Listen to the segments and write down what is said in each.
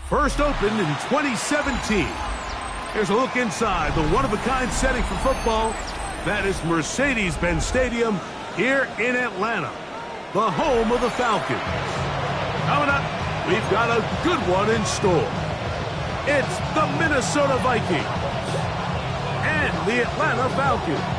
First opened in 2017. Here's a look inside the one-of-a-kind setting for football. That is Mercedes-Benz Stadium here in Atlanta, the home of the Falcons. Coming up, we've got a good one in store. It's the Minnesota Vikings and the Atlanta Falcons.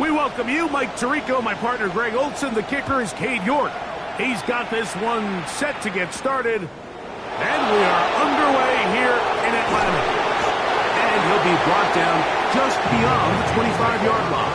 We welcome you, Mike Tirico, my partner Greg Olson. The kicker is Cade York. He's got this one set to get started. And we are underway here in Atlanta. And he'll be brought down just beyond the 25-yard line.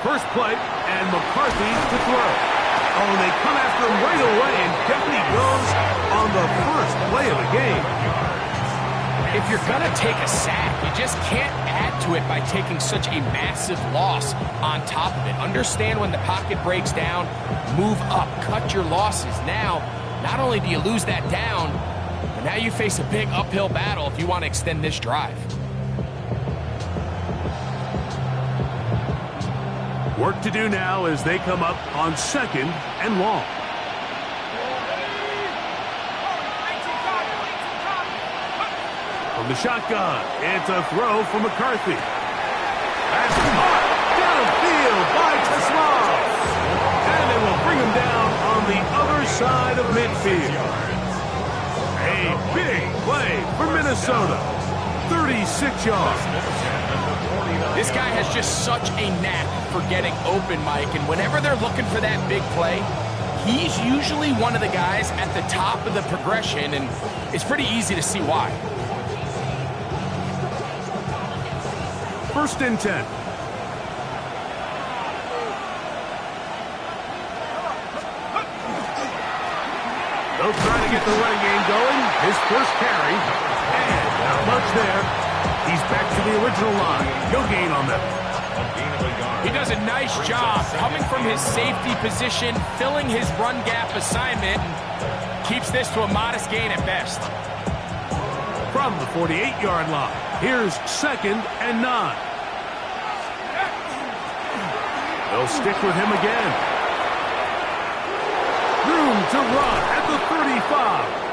First play, and McCarthy to throw. Oh, and they come after him right away, and down he goes on the first play of the game. If you're going to take a sack, you just can't add to it by taking such a massive loss on top of it. Understand when the pocket breaks down, move up, cut your losses. Now, not only do you lose that down, but now you face a big uphill battle if you want to extend this drive. Work to do now as they come up on second and long. From the shotgun, it's a throw for McCarthy. That's caught downfield by Tesla. And they will bring him down on the other side of midfield. A big play for Minnesota. 36 yards. This guy has just such a knack for getting open, Mike, and whenever they're looking for that big play, he's usually one of the guys at the top of the progression, and it's pretty easy to see why. First and 10. They'll try to get the running game going. His first carry, and not much there. He's back to the original line. No gain on that. He does a nice job coming from his safety position, filling his run gap assignment, and keeps this to a modest gain at best. From the 48-yard line, here's second and 9. They'll stick with him again. Room to run at the 35.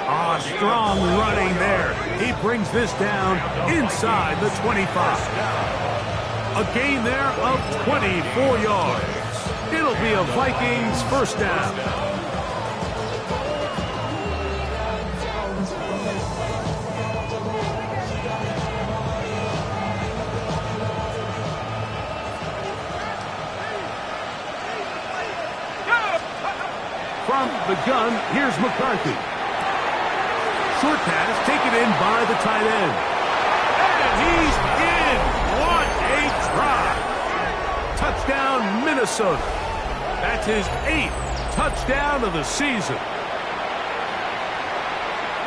Ah, strong running there. He brings this down inside the 25. A gain there of 24 yards. It'll be a Vikings first down. From the gun, here's McCarthy. Short pass taken in by the tight end. And he's in. What a try. Touchdown, Minnesota. That's his 8th touchdown of the season.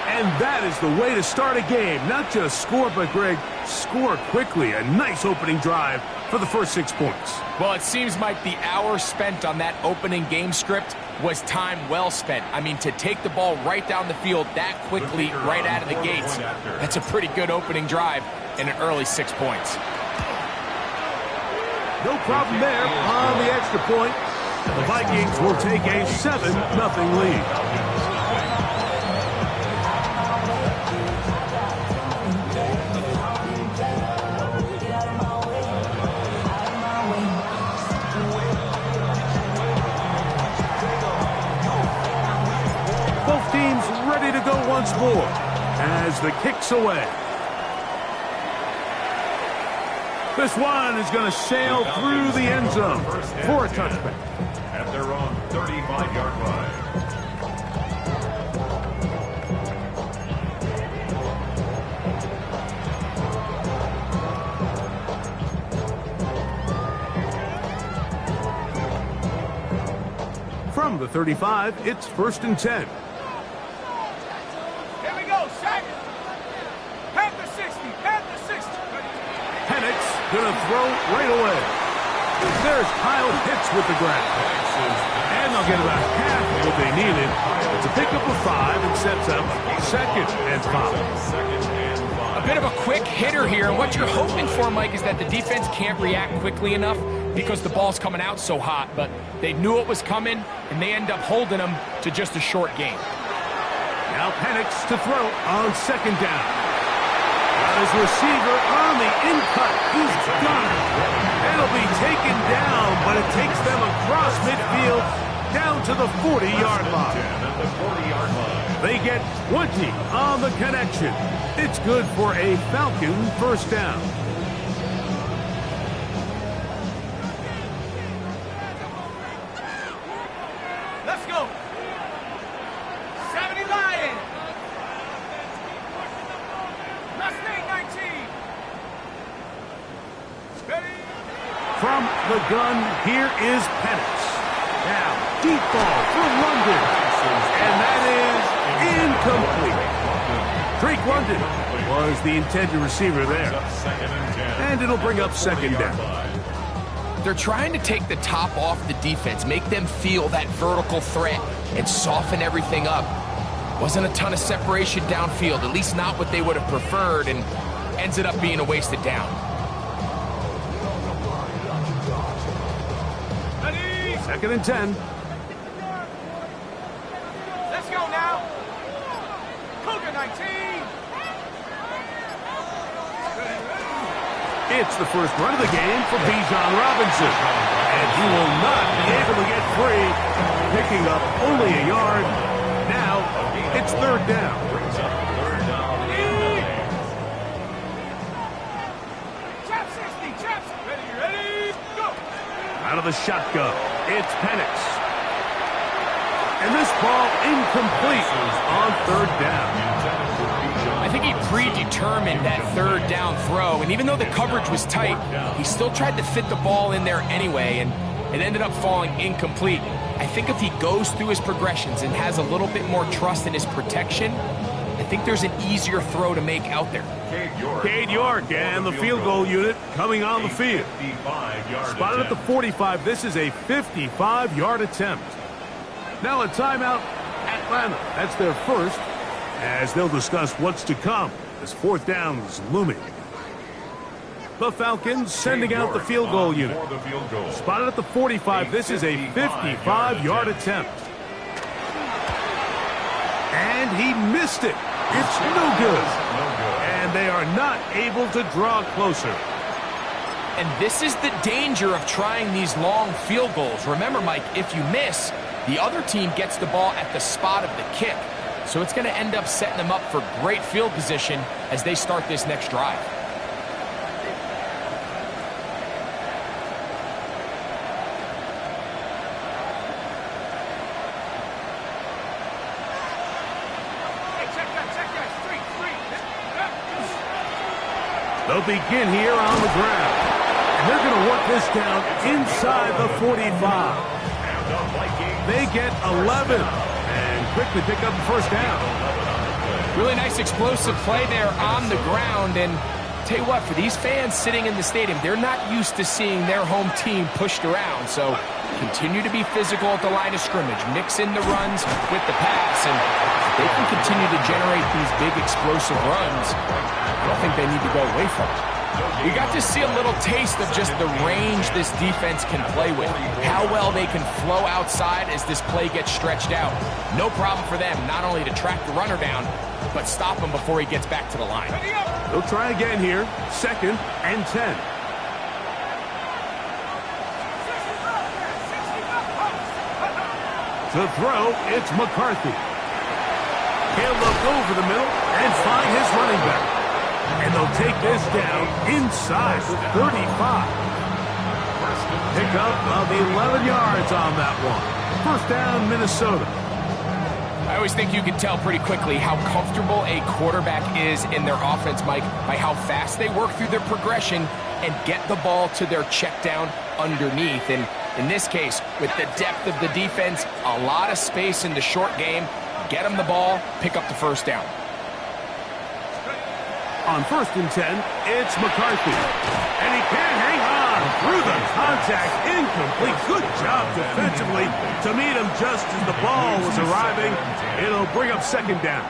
And that is the way to start a game. Not just score, but, Greg, score quickly. A nice opening drive for the first 6 points. Well, it seems like the hour spent on that opening game script was time well spent. I mean, to take the ball right down the field that quickly, right out of the gates, that's a pretty good opening drive and an early 6 points. No problem there on the extra point. The Vikings will take a 7-0 lead. Both teams ready to go once more as the kick's away. This one is going to sail through the end zone for a touchback. At their own 35-yard line. From the 35, it's 1st and 10. Here we go, set. Panther 60, Panther 60. Penix gonna throw right away. There's Kyle Pitts with the grab. And they'll get about half of what they needed. It's a pickup of 5 and sets up 2nd and 5. A bit of a quick hitter here, and what you're hoping for, Mike, is that the defense can't react quickly enough because the ball's coming out so hot, but they knew it was coming, and they end up holding them to just a short game. Now Penix to throw on 2nd down. Got his receiver on the in-cut. He's got it. It'll be taken down, but it takes them across midfield down to the 40-yard line. They get 20 on the connection. It's good for a Falcon 1st down. Let's go. 70 Lion. Mustang 19. Ready. From the gun, here is Penix. Now, deep ball for London. And that is incomplete. Drake London was the intended receiver there. And it'll bring up 2nd down. They're trying to take the top off the defense, make them feel that vertical threat, and soften everything up. Wasn't a ton of separation downfield, at least not what they would have preferred, and ends it up being a wasted down. Ready. 2nd and 10. Let's go now. Cougar 19. It's the first run of the game for Bijan Robinson. And he will not be able to get free, picking up only a yard. Now, it's 3rd down. Trap 60, trap 60. Ready, go. Out of the shotgun, it's Penix. And this ball incomplete on 3rd down. I think he predetermined that 3rd down throw, and even though the coverage was tight, he still tried to fit the ball in there anyway, and it ended up falling incomplete. I think if he goes through his progressions and has a little bit more trust in his protection, I think there's an easier throw to make out there. Cade York and the field goal unit coming on the field. Spotted at the 45. This is a 55-yard attempt. Now a timeout, Atlanta. That's their first, as they'll discuss what's to come as 4th down is looming. The Falcons sending out the field goal unit. Spotted at the 45. This is a 55-yard attempt. And he missed it. It's no good. And they are not able to draw closer. And this is the danger of trying these long field goals. Remember, Mike, if you miss, the other team gets the ball at the spot of the kick. So it's going to end up setting them up for great field position as they start this next drive. Hey, check that. Street. They'll begin here on the ground. And they're going to work this down inside the 45. They get 11 and quickly pick up the 1st down. Really nice explosive play there on the ground, and tell you what, for these fans sitting in the stadium, they're not used to seeing their home team pushed around. So continue to be physical at the line of scrimmage. Mix in the runs with the pass. And if they can continue to generate these big explosive runs, I don't think they need to go away from it. We got to see a little taste of just the range this defense can play with. How well they can flow outside as this play gets stretched out. No problem for them not only to track the runner down, but stop him before he gets back to the line. They'll try again here. 2nd and 10. To throw, it's McCarthy. He'll look over the middle and find his running back. And they'll take this down inside the 35. Pick up of 11 yards on that one. 1st down, Minnesota. I always think you can tell pretty quickly how comfortable a quarterback is in their offense, Mike, by how fast they work through their progression and get the ball to their check down underneath. And in this case, with the depth of the defense, a lot of space in the short game, get them the ball, pick up the 1st down. On 1st and 10, it's McCarthy. And he can't hang on through the contact. Incomplete. Good job defensively to meet him just as the ball was arriving. It'll bring up 2nd down.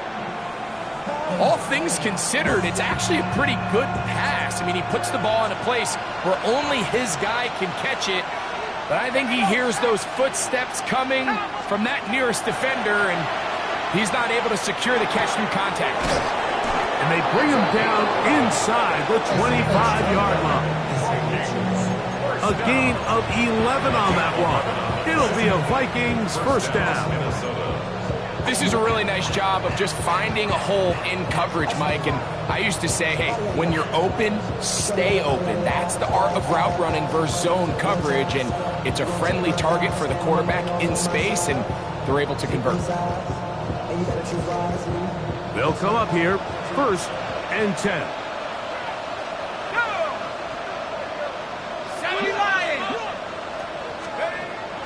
All things considered, it's actually a pretty good pass. I mean, he puts the ball in a place where only his guy can catch it. But I think he hears those footsteps coming from that nearest defender, and he's not able to secure the catch through contact. And they bring him down inside the 25-yard line. A gain of 11 on that one. It'll be a Vikings 1st down. This is a really nice job of just finding a hole in coverage, Mike. And I used to say, hey, when you're open, stay open. That's the art of route running versus zone coverage. And it's a friendly target for the quarterback in space, and they're able to convert. They'll come up here. 1st and 10.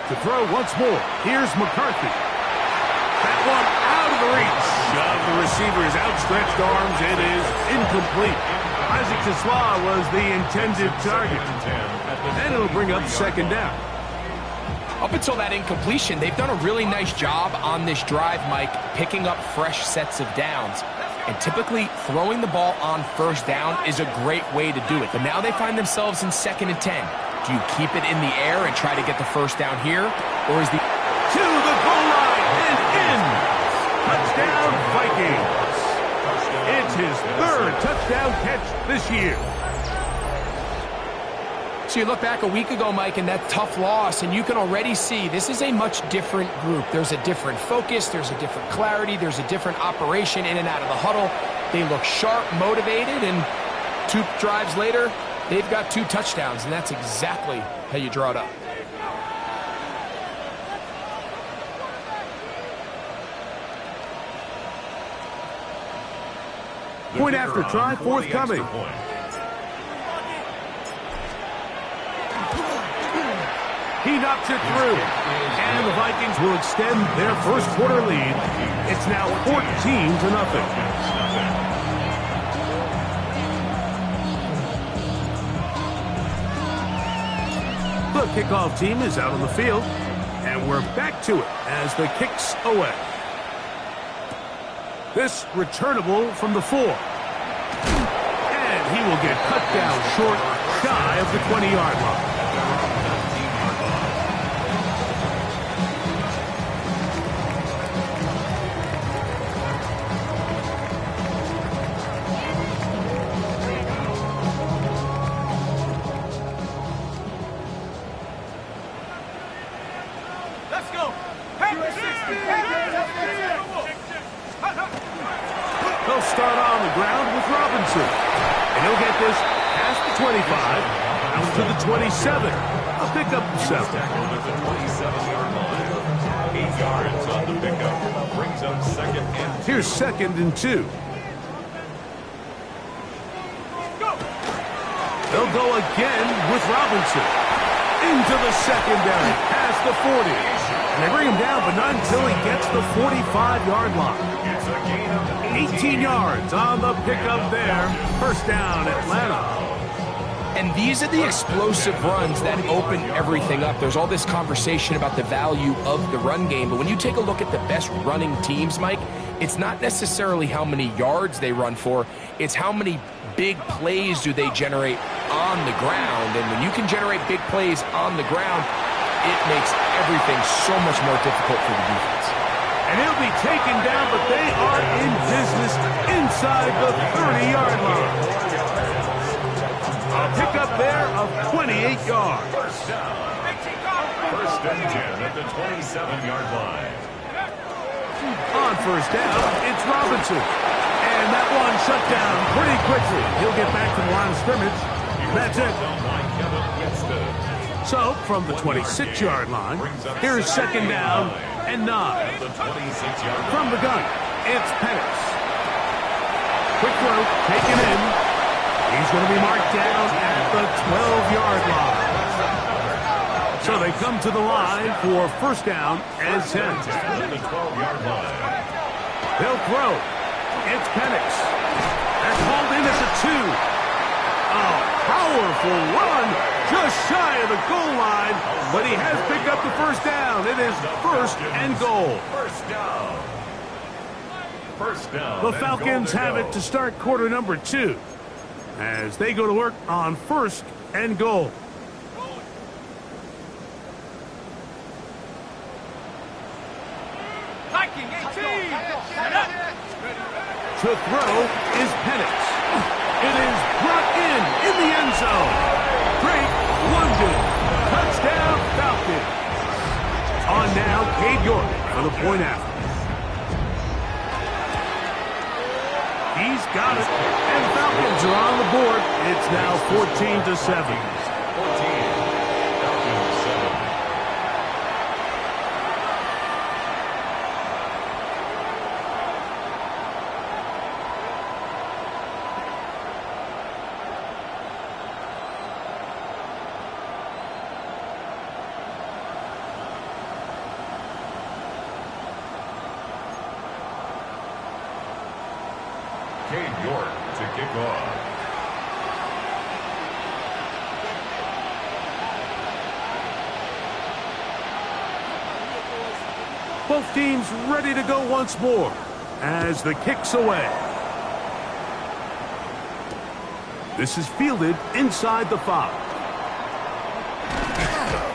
To throw once more. Here's McCarthy. That one out of the reach of the receiver's outstretched arms. It is incomplete. Isaac Tesla was the intended target. And it'll bring up 2nd down. Up until that incompletion, they've done a really nice job on this drive, Mike, picking up fresh sets of downs. And typically, throwing the ball on 1st down is a great way to do it. But now they find themselves in 2nd and 10. Do you keep it in the air and try to get the 1st down here? Or is the... To the goal line and in! Touchdown, Vikings! It's his 3rd touchdown catch this year. So you look back a week ago, Mike, and that tough loss, and you can already see this is a much different group. There's a different focus, there's a different clarity, there's a different operation in and out of the huddle. They look sharp, motivated, and 2 drives later, they've got 2 touchdowns, and that's exactly how you draw it up. Point after try forthcoming. He knocks it through. And the Vikings will extend their 1st quarter lead. It's now 14-0. The kickoff team is out on the field. And we're back to it as the kick's away. This returnable from the 4. And he will get cut down short, shy of the 20-yard line. Let's go. Hey, 60. They'll start on the ground with Robinson. And he'll get this past the 25, out to the 27. A pickup himself. The 27-yard line. 8 yards on the pickup. Brings up 2nd and 2. Here's 2nd and 2. They'll go again with Robinson. Into the secondary, past the 40. And they bring him down, but not until he gets the 45-yard line. 18 yards on the pickup there. First down, Atlanta. And these are the explosive runs that open everything up. There's all this conversation about the value of the run game, but when you take a look at the best running teams, Mike, it's not necessarily how many yards they run for, it's how many big plays do they generate on the ground. And when you can generate big plays on the ground, it makes everything so much more difficult for the defense. And he'll be taken down, but they are in business inside the 30-yard line. A pickup there of 28 yards. First and 10 at the 27-yard line. On first down, it's Robinson. And that one shut down pretty quickly. He'll get back to the line of scrimmage. That's it. So, from the 26-yard line, here's second down and 9. From the gun, it's Penix. Quick throw, taken in. He's going to be marked down at the 12-yard line. So they come to the line for first down and 10. They'll throw. It's Penix. They're called in at the 2. A powerful run just shy of the goal line, but he has picked up the first down. It is first and goal. First down. The Falcons have it to start quarter number 2 as they go to work on first and goal. To throw is Penix. It is brought in the end zone. Great London. Touchdown Falcons. On now, Cade York for the point after. He's got it. And Falcons are on the board. It's now 14-7. Cade York to kick off. Both teams ready to go once more as the kick's away. This is fielded inside the 5.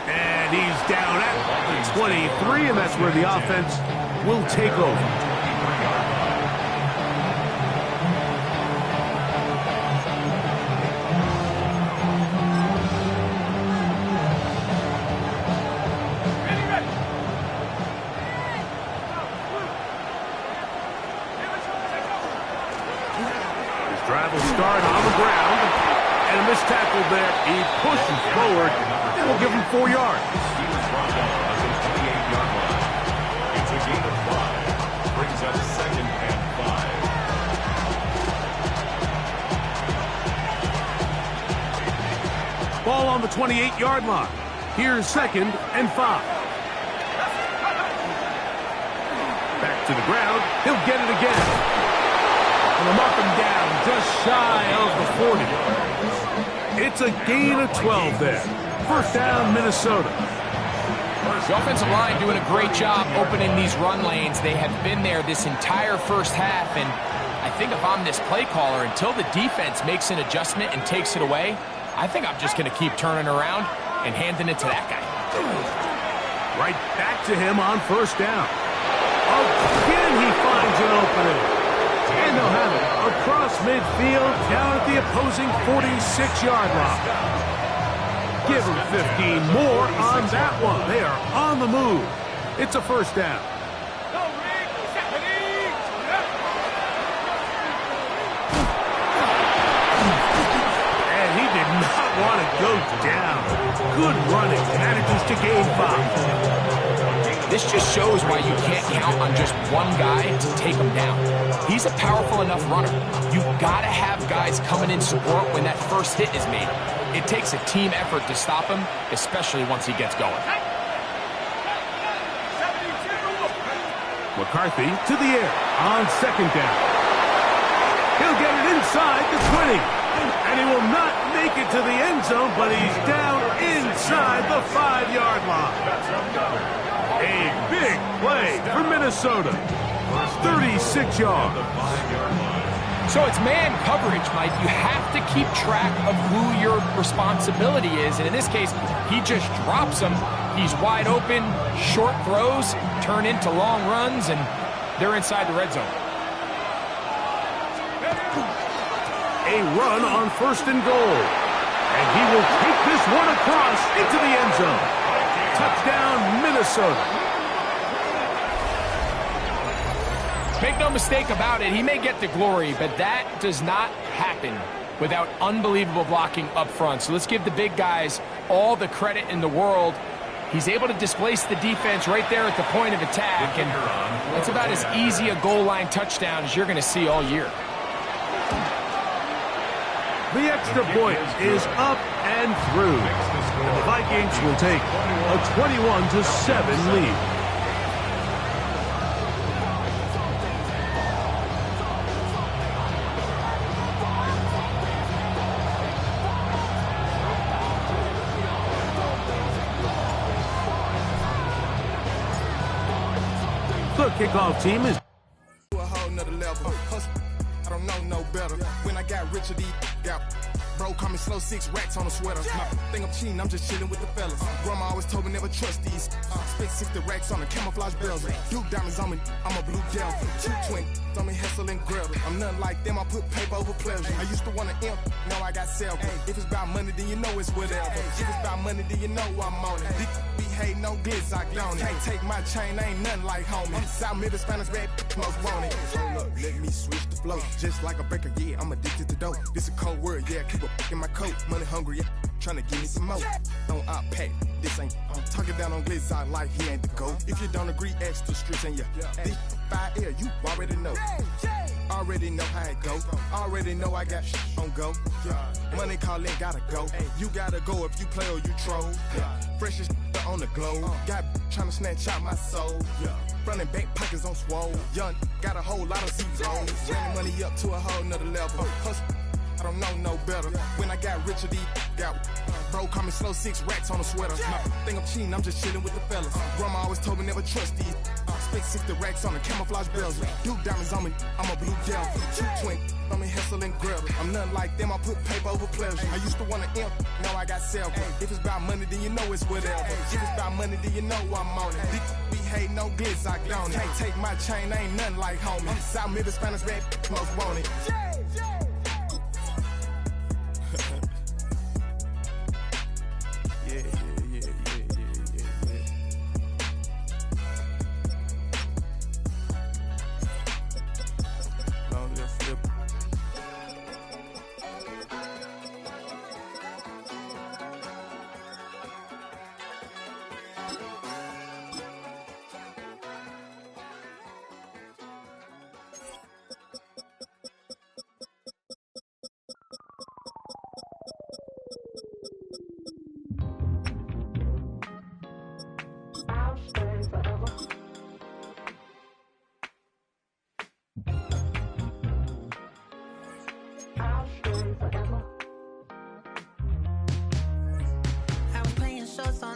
And he's down at the 23, and that's where the offense will take over. Drive will start on the ground, and a missed tackle there. He pushes forward, and will give him 4 yards. He was brought down at the 28-yard line. It's a gain of 5. Brings up second and 5. Ball on the 28-yard line. Here's second and 5. Back to the ground. He'll get it again. And they'll mark him down just shy of the 40. It's a gain of 12 there. First down, Minnesota. The offensive line doing a great job opening these run lanes. They have been there this entire first half, and I think if I'm this play caller, until the defense makes an adjustment and takes it away, I think I'm just going to keep turning around and handing it to that guy. Right back to him on first down. Again, he finds an opening. And they'll have it across midfield down at the opposing 46-yard line. Give them 15 more on that one. They are on the move. It's a first down. And he did not want to go down. Good running. Manages to gain 5. This just shows why you can't count on just one guy to take him down. He's a powerful enough runner. You've got to have guys coming in support when that first hit is made. It takes a team effort to stop him, especially once he gets going. McCarthy to the air on second down. He'll get it inside the 20. And he will not make it to the end zone, but he's down inside the 5-yard line. A big play for Minnesota. 36 yards. So it's man coverage, Mike. You have to keep track of who your responsibility is. And in this case, he just drops him. He's wide open. Short throws turn into long runs, and they're inside the red zone. A run on 1st and goal. And he will take this one across into the end zone. Touchdown, Minnesota. Make no mistake about it, he may get the glory, but that does not happen without unbelievable blocking up front. So let's give the big guys all the credit in the world. He's able to displace the defense right there at the point of attack, and that's about as easy a goal line touchdown as you're going to see all year. The extra point is up and through. And the Vikings will take a 21-7 lead. The kickoff team is a whole nother level. I don't know no better. When I got rich, got bro, call me slow 6 racks on a sweater. Think I'm cheating, I'm just chilling with the fellas. Grandma always told me never trust these. Spent 60 racks on a camouflage bells. Duke diamonds on me, I'm a blue gel. 220 on me, Hessel and Grill. I'm nothing like them, I put paper over pleasure. I used to want to imp, now I got self. If it's about money, then you know it's whatever. If it's about money, then you know I'm on it. Be hate no glitz, I on it. Can't take my chain, ain't nothing like homie. South Middle Spanish red, most want it. Hold up, let me switch the flow. Just like a breaker, yeah, I'm addicted to dope. This a cold word, yeah, keep a in my coat. Money hungry, yeah, tryna give me some more. Don't outpack, this ain't. I'm talking down on glitz, I like he ain't the GOAT. If you don't agree, ask the streets and this 5 air, you already know. Already know how it go. Already know I got shit on go. Money calling, gotta go. You gotta go if you play or you troll. Fresh as on the globe. Got tryna snatch out my soul. Running back pockets on swole. Young, got a whole lot of zeros. Running money up to a whole nother level. Hustle, I don't know no better. When I got rich, got bro, call me slow 6 racks on a sweater. Think I'm cheating, I'm just chilling with the fellas. Grandma always told me never trust these. Spent 60 racks on the camouflage bells. Duke diamonds on me, I'm a blue gel. 220 on me, Hessel and Grill. I'm nothing like them, I put paper over pleasure. I used to want to imp, now I got self. If it's about money, then you know it's whatever. If it's about money, then you know I'm on it. We hate no glitz, I on it. Can't take my chain, ain't nothing like homie. South Middle Spanish red, most want it.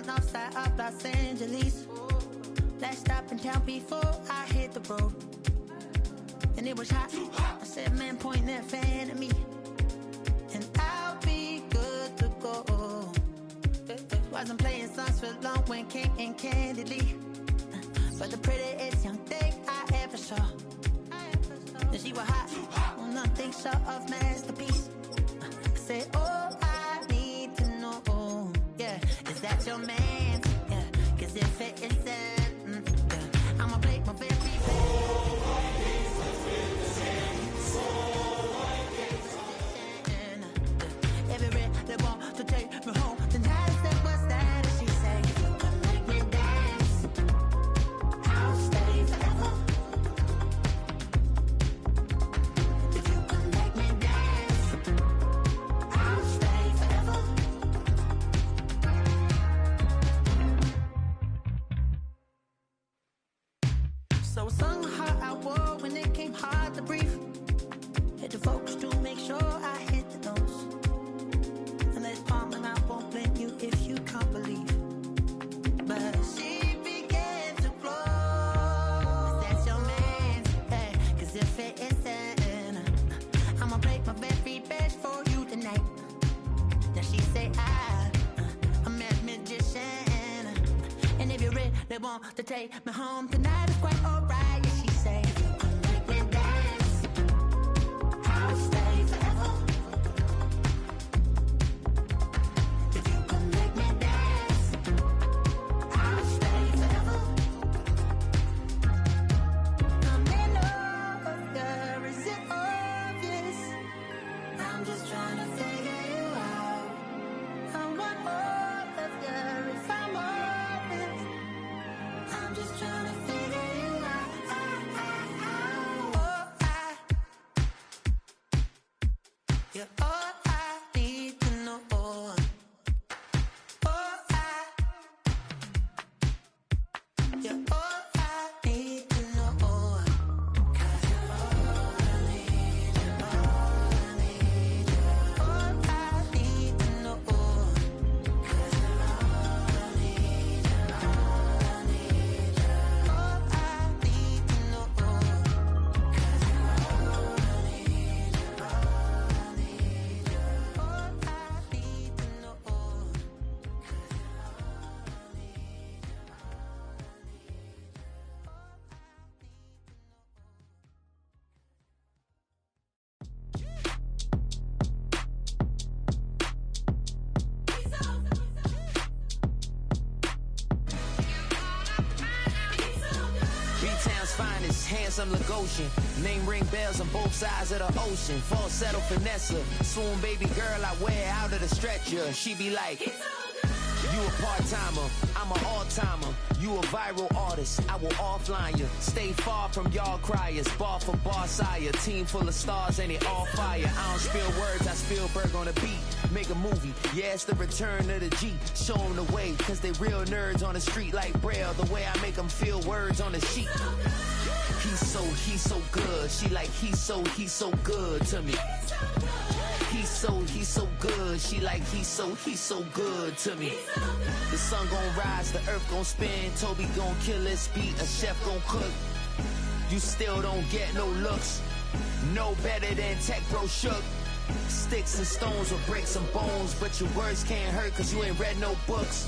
Outside of Los Angeles, last stop in town before I hit the road, and it was hot. I said, man, point that fan at me, and I'll be good to go. Wasn't playing songs for long when King and Candidly, but the prettiest young thing I ever saw. And she was hot, well, nothing short of masterpiece. I said, oh, I need to know, yeah, is that your man? Yeah, cause if it isn't, yeah, I'ma break my very best. Every red they want to take me home. Then I said, what's that? And she said, if you can make me dance, I'll stay forever. If you can make me dance, I'll So I sung how I wore when it came hard to breathe. Had to focus to make sure I hit the notes. And there's palm and I won't blame you if you can't believe. But she began to flow. That's your man, hey, cause if it isn't, I'ma break my very best for you tonight. Now she say I'm a magician. And if you're ready, they want to take me home tonight, it's quite alright. Yeah, she say, make me dance, I'll stay forever. If you can make me dance, I'll stay forever. I'm in love with you, is it obvious? I'm just trying to figure you out. I want all of you if I'm honest. I'm just trying to figure you out. You're all I need to know. You're all I need to know. 'Cause you're all I need, you're all I need, you're all I need to know. 'Cause you're all I need, you're all I need, you're all I need to know. 'Cause you're all I need, you're all I need, you're all I need to know. 'Cause you're all I need, you're all I need, you're all I need, you're all I need to know. B-Town's finest, handsome Lagosian. Name ring bells on both sides of the ocean. Falsetto finesse, swoon baby girl I wear out of the stretcher. She be like, you a part-timer, I'm an all-timer. You a viral artist, I will offline you. Stay far from y'all criers, bar for bar sire. Team full of stars and it all fire. I don't spill words, I Spielberg on the beat. Make a movie, yeah, it's the return of the G. Show them the way, cause they real nerds on the street like Braille. The way I make them feel words on the sheet. He's so good. She like, he's so good to me. He's so good. She like, he's so good to me. The sun gon' rise, the earth gon' spin. Toby gon' kill this beat, a chef gon' cook. You still don't get no looks. No better than Tech Bro Shook. Sticks and stones will break some bones, but your words can't hurt cause you ain't read no books.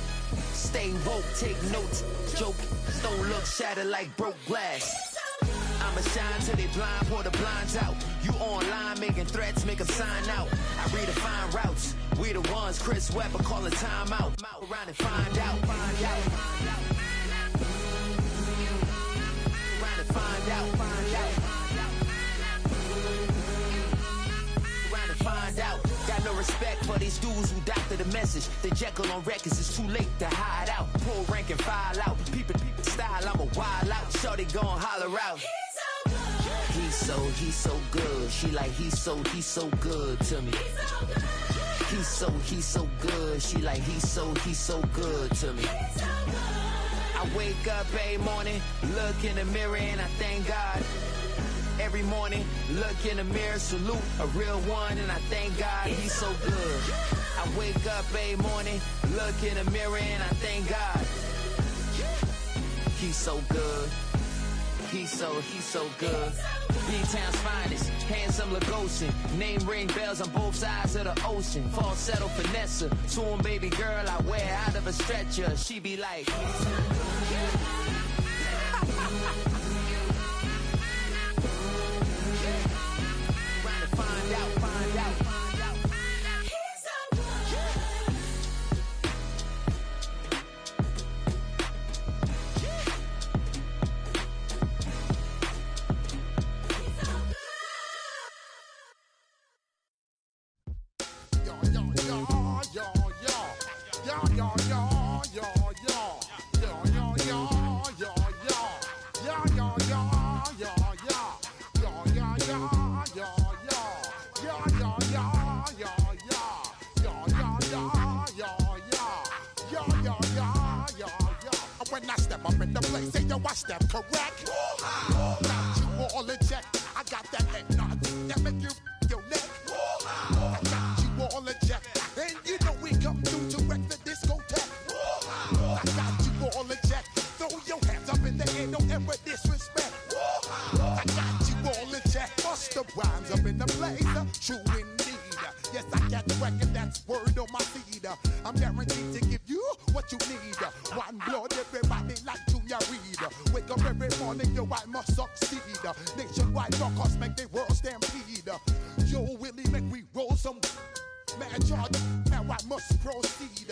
Stay woke, take notes, joke. Don't look shattered like broke glass. I'ma shine till they blind, pour the blinds out. You online making threats, make them sign out. I redefine routes. We the ones Chris Webber calling time out. Around and find out. Around and find out. Around and find out. Got no respect for these dudes who doctor the message. They Jekyll on records, it's too late to hide out. Pull rank and file out. People style, I'm a wild out. Shorty gon' holler out. He's so good. She like, he's so good to me. He's so good. She like, he's so good to me. I wake up every morning, look in the mirror and I thank God. Every morning, look in the mirror, salute a real one and I thank God he's so good. I wake up every morning, look in the mirror and I thank God. He's so good. He's so good. B-Town's finest, handsome Lagosian. Name ring bells on both sides of the ocean. Falsetto finesse, swoon baby girl I wear out of a stretcher. She be like, trying to find out. Yo, step up in the place, say yo, I step correct. Got you all in check. I got that head nod that make you your neck. I got you all in check. And you know we come through to wreck the discotheque. I got you all in check. Throw your hands up in the air, don't ever disrespect. I got you all in check. Bust the rhymes up in the place, true indeed. Yes, I got the record, that's word on my feed. I'm guaranteed to give you what you need. One blood, everybody like Junior Reed. Wake up every morning, yo, I must succeed. Nationwide rockers make the world stampede. Yo, Willie, make we roll some man charge. Now I must proceed.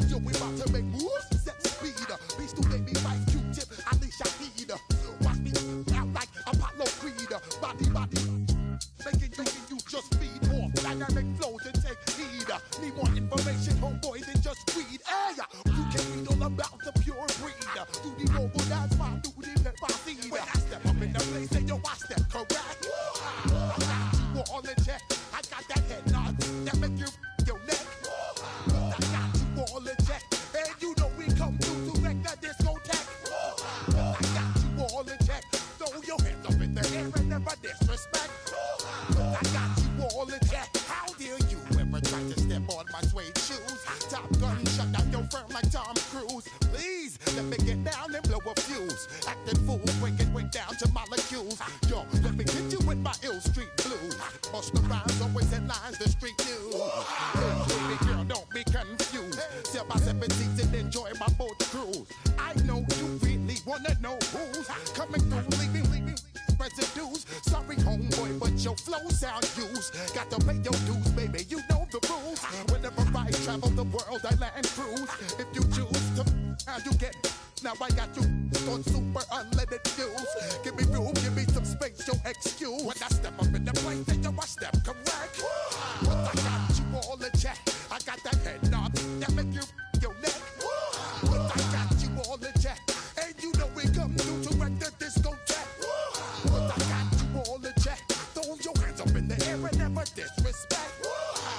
Yo, we about to make moves, set speed. Beast to baby, fight Q-tip, Ali Shahid. Watch me out like Apollo Creed. Body, making you just feed more dynamic flows and take heed. Need more information, homeboy, than just weed. Hey, you can read all about the pure breed. Do the noble dance, my duty, let my seed. When I step up in the place, say yo, I step correct. I got you all in check. I got that head nod that make you your neck. I got you all in check. And you know we come through to wreck the discotheque. I got you all in check. Throw your hands up in the air and never disrespect. I got you all in check. How dare you ever try to step on my suede shoes? Top Gun shut down your firm like Tom Cruise. Please let me get down and blow a fuse. Acting fool, break down to molecules. Yo, let me hit you with my ill street blues. Bust the rhymes, always headlines, the street news. Hey, baby girl, don't be confused. Sell my 17s and enjoy my boat cruise. I know you really wanna know who's coming through, leaving residues. Sorry, homeboy, but your flow sound used. Got to pay your dues, baby, you know the rules. Whenever I travel the world, I land cruise. If you choose to, how you get. Now I got you on super unlimited views. Give me room, give me some space, your excuse. When I step up in the place, then yo, I step correct. But I got you all in check. I got that head nod that make you your neck. But I got you all in check. And you know we come through to wreck the discotheque. But I got you all in check. Throw your hands up in the air and never disrespect.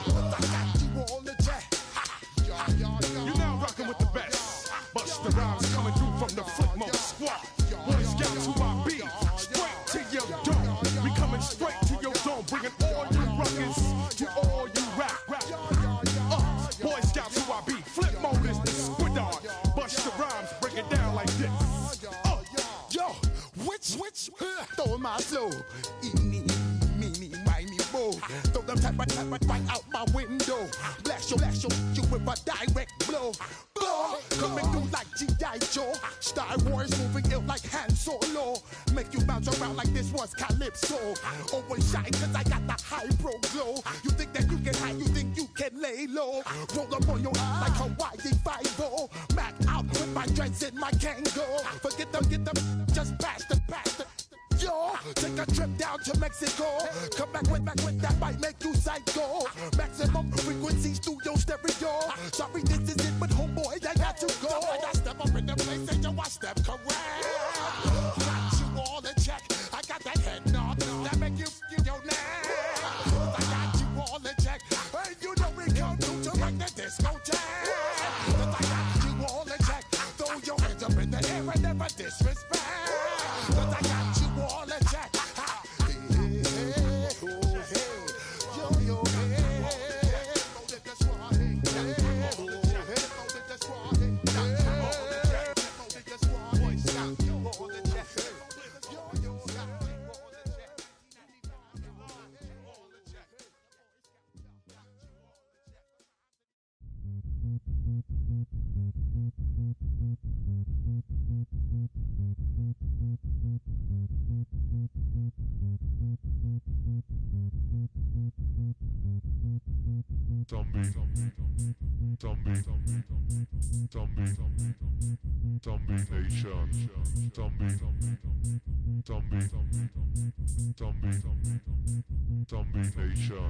But I got you all in check. You're now rocking with the best. Bust the rhymes coming through from the footmost squad. Boy Scouts who I be. Straight to your dome. We coming straight to your dome. Bringing all you rockers to all you rap. Boy Scouts who I be. Flip mode is the squid on. Bust the rhymes, break it down like this. Yo, which stole my flow? Eeny, meeny, miny, mo. Throw them type right out my window. Blast you with a direct blow. Coming through like G.I. Joe. Star Wars moving ill like Han Solo. Make you bounce around like this was Calypso. Always shine cause I got the high pro glow. You think that you can hide, you think you can lay low. Roll up on your eye like Hawaii 5-0. Mac out with my dreads in my Kango. Forget them, just pass the. Yo, take a trip down to Mexico. Come back with that might make you psycho. Maximum frequency studio stereo. Sorry, this is it, but homeboy, I got to go. When I step up in the place, and yo, I step correct. Got you all in check. I got that head nod that make you feel your neck. I got you all in check. Hey, you know we come through to make the discotheque. I got you all in check. Throw your hands up in the air and never disrespect. I got you all in check. Zombie Nation. Zombie Nation.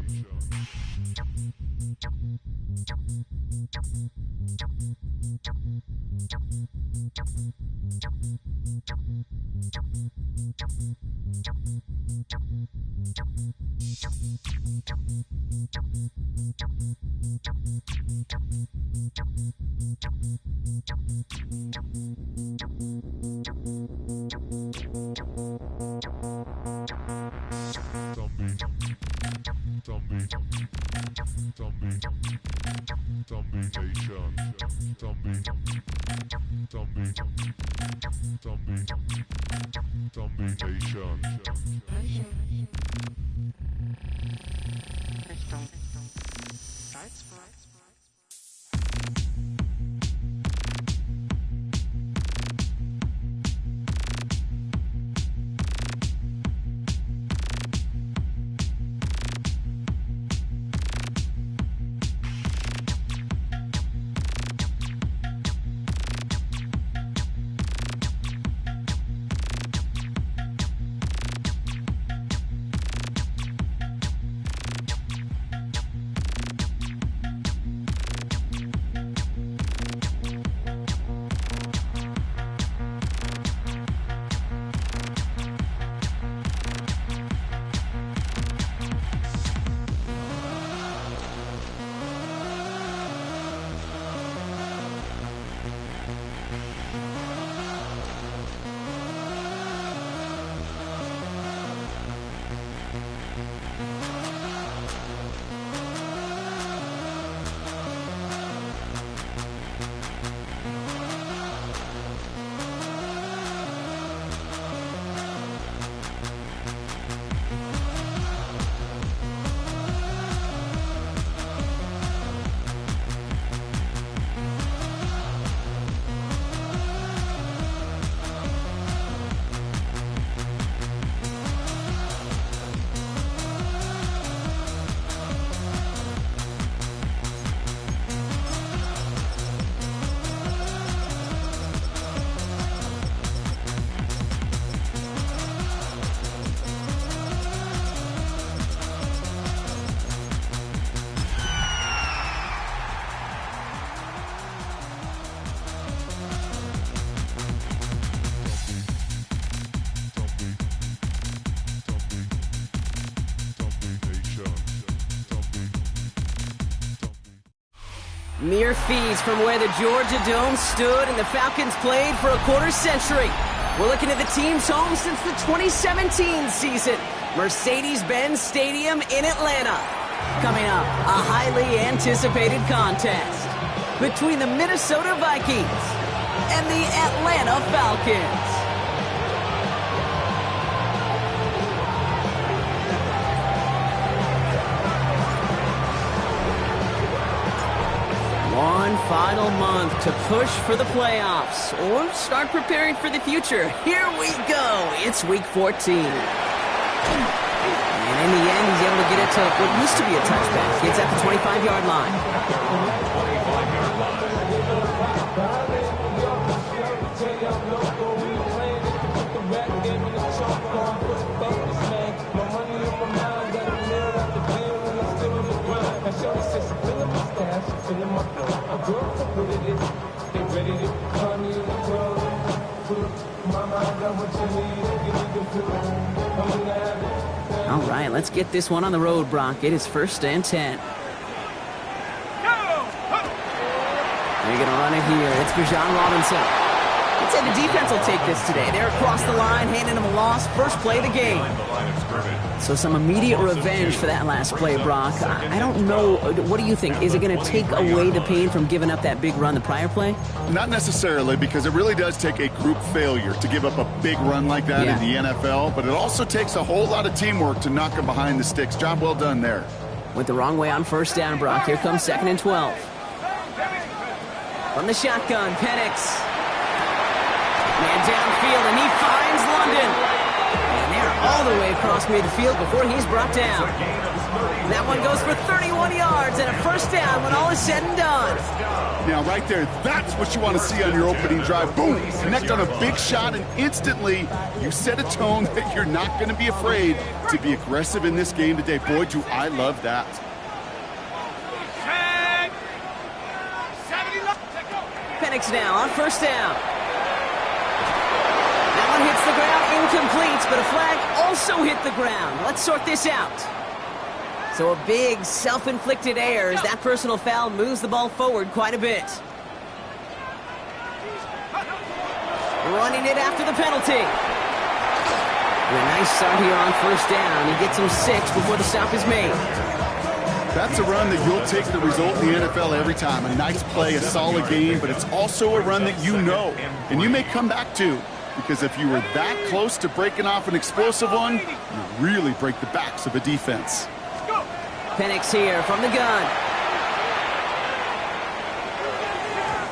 Mere feet from where the Georgia Dome stood and the Falcons played for a quarter century. We're looking at the team's home since the 2017 season, Mercedes-Benz Stadium in Atlanta. Coming up, a highly anticipated contest between the Minnesota Vikings and the Atlanta Falcons. One final month to push for the playoffs or start preparing for the future. Here we go. It's week 14. And in the end, he's able to get it to what used to be a touchback. It's at the 25-yard line. 25-yard line. All right, let's get this one on the road, Brock. It is 1st and 10. They're going to run it here. It's Bijan Robinson. I'd say the defense will take this today. They're across the line, handing him a loss. First play of the game. So some immediate revenge for that last play, Brock. I don't know. What do you think? Is it going to take away the pain from giving up that big run the prior play? Not necessarily, because it really does take a group failure to give up a big run like that in the NFL. But it also takes a whole lot of teamwork to knock him behind the sticks. Job well done there. Went the wrong way on 1st down, Brock. Here comes 2nd and 12. From the shotgun, Penix. Man downfield, and he finds London. And they're all the way across midfield before he's brought down. That one goes for 31 yards and a 1st down when all is said and done. Now, right there, that's what you want to see on your opening drive. Boom! Connect on a big shot, and instantly you set a tone that you're not going to be afraid to be aggressive in this game today. Boy, do I love that. Penix now on 1st down. one hits the ground, incomplete, but a flag also hit the ground. Let's sort this out. So a big self-inflicted error as that personal foul moves the ball forward quite a bit. Running it after the penalty. And a nice start here on first down. He gets him 6 before the stop is made. That's a run that you'll take the result in the NFL every time. A nice play, a solid game, but it's also a run that you know and you may come back to. Because if you were that close to breaking off an explosive one, you really break the backs of a defense. Penix here from the gun.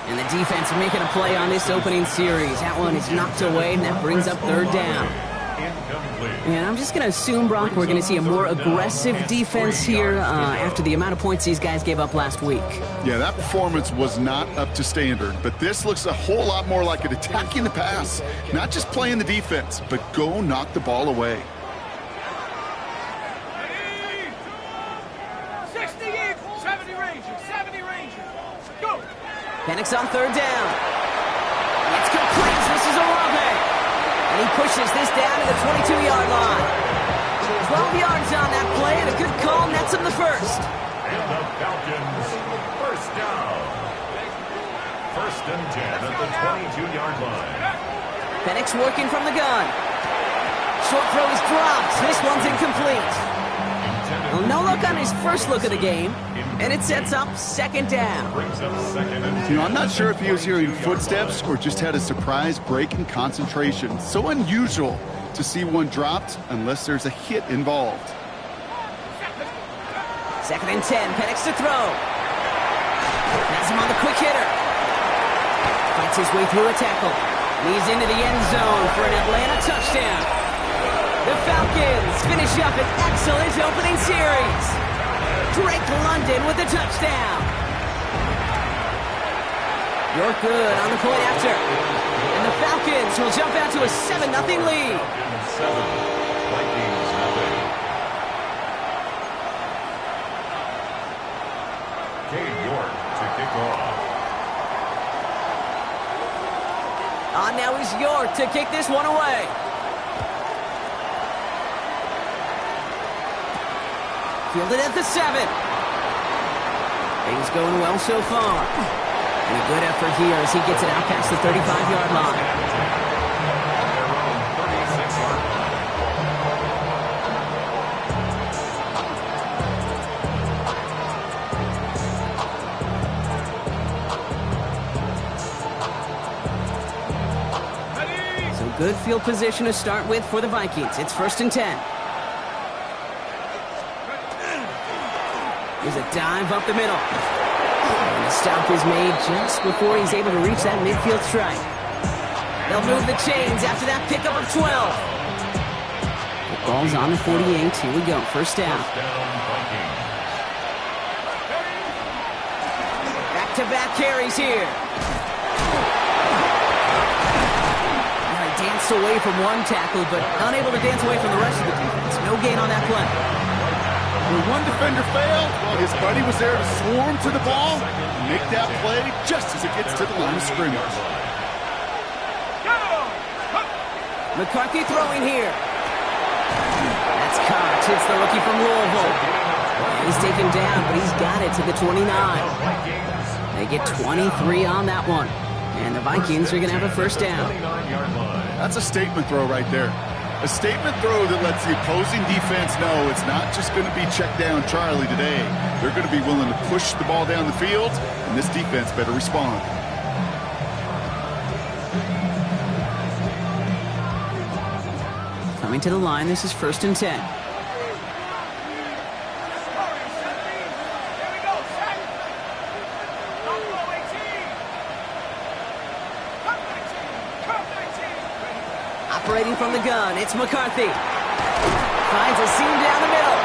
And the defense making a play on this opening series. That one is knocked away, and that brings up third down. And I'm just going to assume, Brock, we're going to see a more aggressive defense here after the amount of points these guys gave up last week. Yeah, that performance was not up to standard, but this looks a whole lot more like it attacking the pass. Not just playing the defense, but go knock the ball away. 70 Rangers. Go. Penix on third down. It's complete. This is Olave. And he pushes this down to the 22-yard line. 12 yards on that play, and a good call nets him the first. And the Falcons, first down. 1st and 10 at the 22-yard line. Penix working from the gun. Short throw is dropped. This one's incomplete. Well, no look on his first look of the game, and it sets up second down. You know, I'm not sure if he was hearing footsteps or just had a surprise break in concentration. So unusual to see one dropped unless there's a hit involved. 2nd and 10, Penix to throw. Has him on the quick hitter. Fights his way through a tackle. And he's into the end zone for an Atlanta touchdown. The Falcons finish up an excellent opening series. Drake London with the touchdown. You're good on the point after. And the Falcons will jump out to a 7-0 lead. 7, Vikings nothing. Cade York to kick off. On now is York to kick this one away. Fielded at the 7. Things going well so far. And a good effort here as he gets it out past the 35-yard line. So good field position to start with for the Vikings. It's 1st and 10. There's a dive up the middle. And the stop is made just before he's able to reach that midfield strike. They'll move the chains after that pickup of 12. The ball's on the 48. Here we go. First down. Back-to-back carries here. Danced away from one tackle, but unable to dance away from the rest of the defense. No gain on that play. When one defender failed, well, his buddy was there to swarm to the ball and make that play just as it gets to the line of scrimmage. McCarthy throwing here. That's caught. Hits the rookie from Louisville. He's taken down, but he's got it to the 29. They get 23 on that one. And the Vikings are going to have a first down. That's a statement throw right there. A statement throw that lets the opposing defense know it's not just going to be check down Charlie today. They're going to be willing to push the ball down the field, and this defense better respond. Coming to the line, this is 1st and 10. Operating from the gun, it's McCarthy. Finds a seam down the middle.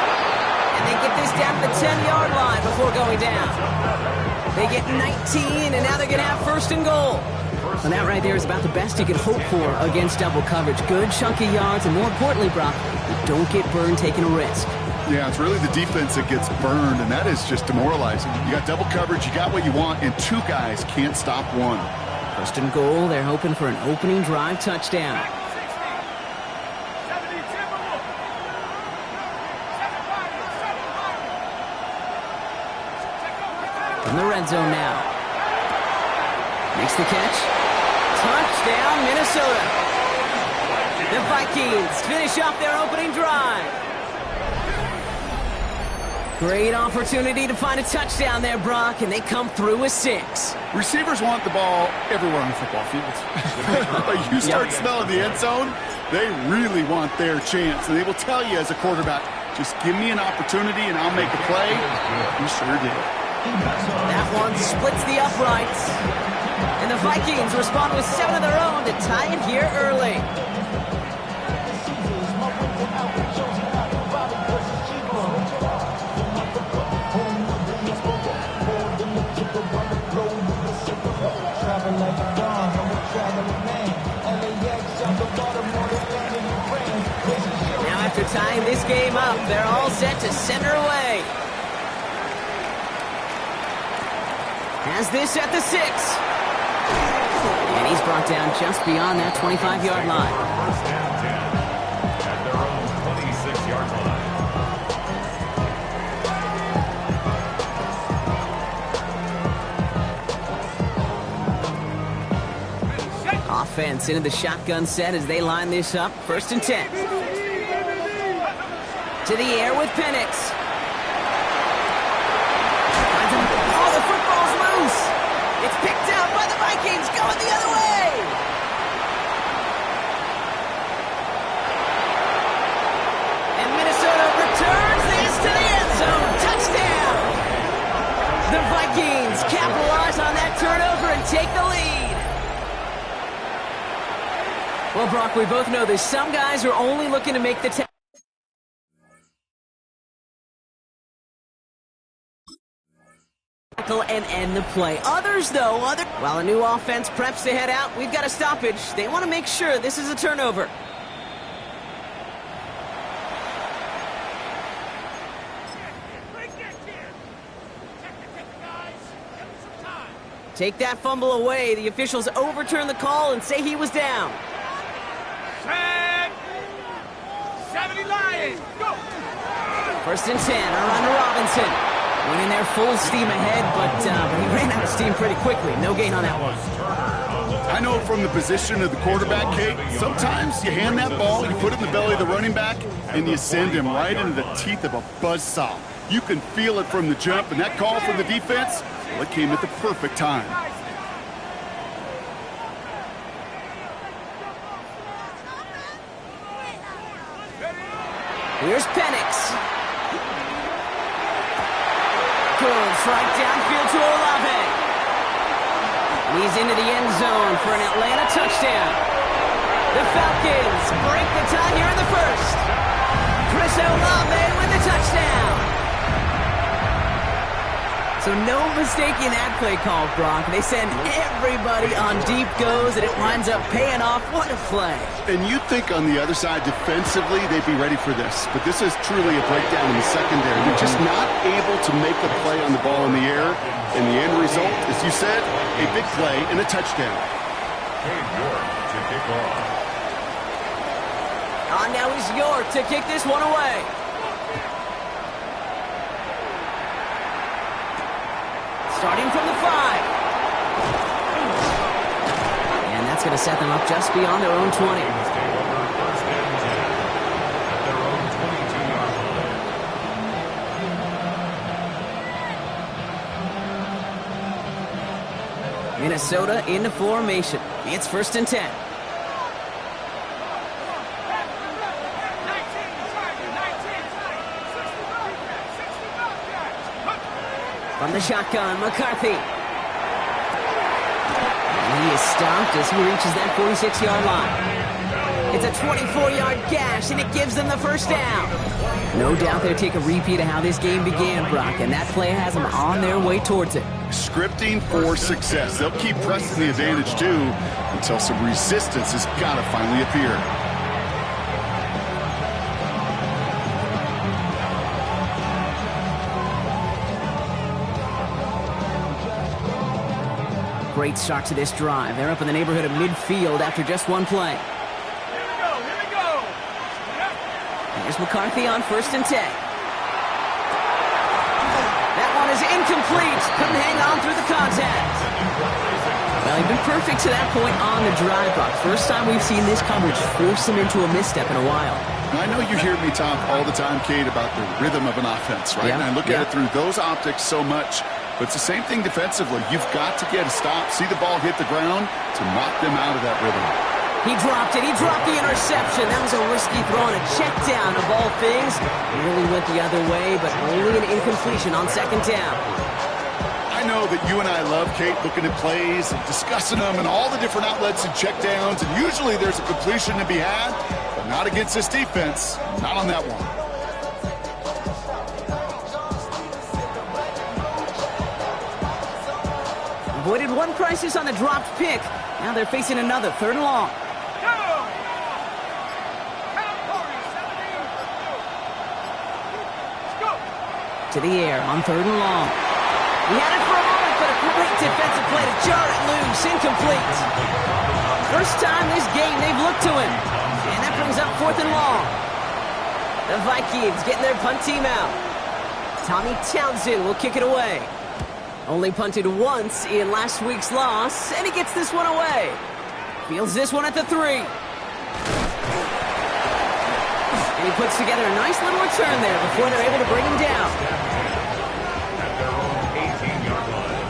And they get this down to the 10-yard line before going down. They get 19, and now they're going to have 1st and goal. And that right there is about the best you can hope for against double coverage. Good chunky yards, and more importantly, Brock, you don't get burned taking a risk. Yeah, it's really the defense that gets burned, and that is just demoralizing. You got double coverage, you got what you want, and 2 guys can't stop one. 1st and goal, they're hoping for an opening drive touchdown. In the red zone now. Makes the catch. Touchdown, Minnesota. The Vikings finish off their opening drive. Great opportunity to find a touchdown there, Brock, and they come through with 6. Receivers want the ball everywhere on the football field. But you start smelling the end zone, they really want their chance. And they will tell you as a quarterback, just give me an opportunity and I'll make a play. He sure did. That one splits the uprights. And the Vikings respond with 7 of their own to tie it here early. Now after tying this game up, they're all set to center away. Has this at the 6. And he's brought down just beyond that 25-yard line. First and 10 at their own 26-yard line. Offense into the shotgun set as they line this up. First and 10. To the air with Penix. Oh, the football's loose. It's picked out by the Vikings, going the other way. And Minnesota returns this to the end zone. Touchdown. The Vikings capitalize on that turnover and take the lead. Well, Brock, we both know this. Some guys are only looking to make the tackle and end the play. Others, though, while a new offense preps to head out, we've got a stoppage. They want to make sure this is a turnover. Take that fumble away. The officials overturn the call and say he was down. 70 Lions, go! First and 10, around to Robinson. Went in there full steam ahead, but he ran out of steam pretty quickly. No gain on that one. I know from the position of the quarterback, Kate, sometimes you hand that ball, you put it in the belly of the running back, and you send him right into the teeth of a buzzsaw. You can feel it from the jump, and that call from the defense, well, it came at the perfect time. Here's Penix. Goes right downfield to Olave. He's into the end zone for an Atlanta touchdown. The Falcons break the tie here in the first. Chris Olave with the touchdown. So no mistaking that play call, Brock. They send everybody on deep goes, and it winds up paying off. What a play. And you'd think on the other side, defensively, they'd be ready for this. But this is truly a breakdown in the secondary. They're just not able to make a play on the ball in the air. And the end result, as you said, a big play and a touchdown. Cade York to kick off. On now is York to kick this one away. Starting from the 5. And that's going to set them up just beyond their own 20. First and 10 at their own 22-yard line. Minnesota into formation. It's first and 10. From the shotgun, McCarthy. And he is stopped as he reaches that 46-yard line. It's a 24-yard gash, and it gives them the first down. No doubt they'll take a repeat of how this game began, Brock, and that play has them on their way towards it. Scripting for success. They'll keep pressing the advantage, too, until some resistance has got to finally appear. Great start to this drive. They're up in the neighborhood of midfield after just one play. Here we go. Here's McCarthy on first and 10. That one is incomplete. Couldn't hang on through the contact. Well, he'd been perfect to that point on the drive, Buck. First time we've seen this coverage force him into a misstep in a while. I know you hear me talk all the time, Kate, about the rhythm of an offense, right? And I look at it through those optics so much. But it's the same thing defensively. You've got to get a stop, see the ball hit the ground to knock them out of that rhythm. He dropped it. He dropped the interception. That was a risky throw and a check down of all things. Nearly went the other way, but only an incompletion on second down. I know that you and I love, Kate, looking at plays and discussing them and all the different outlets and check downs, and usually there's a completion to be had, but not against this defense. Not on that one. Avoided one crisis on the dropped pick. Now they're facing another, 3rd and long. To the air on 3rd and long. He had it for a moment, but a great defensive play to jar it loose. Incomplete. First time this game they've looked to him. And that brings up 4th and long. The Vikings getting their punt team out. Tommy Townsend will kick it away. Only punted once in last week's loss, and he gets this one away. Fields this one at the 3. And he puts together a nice little return there before they're able to bring him down. At their own 18-yard line.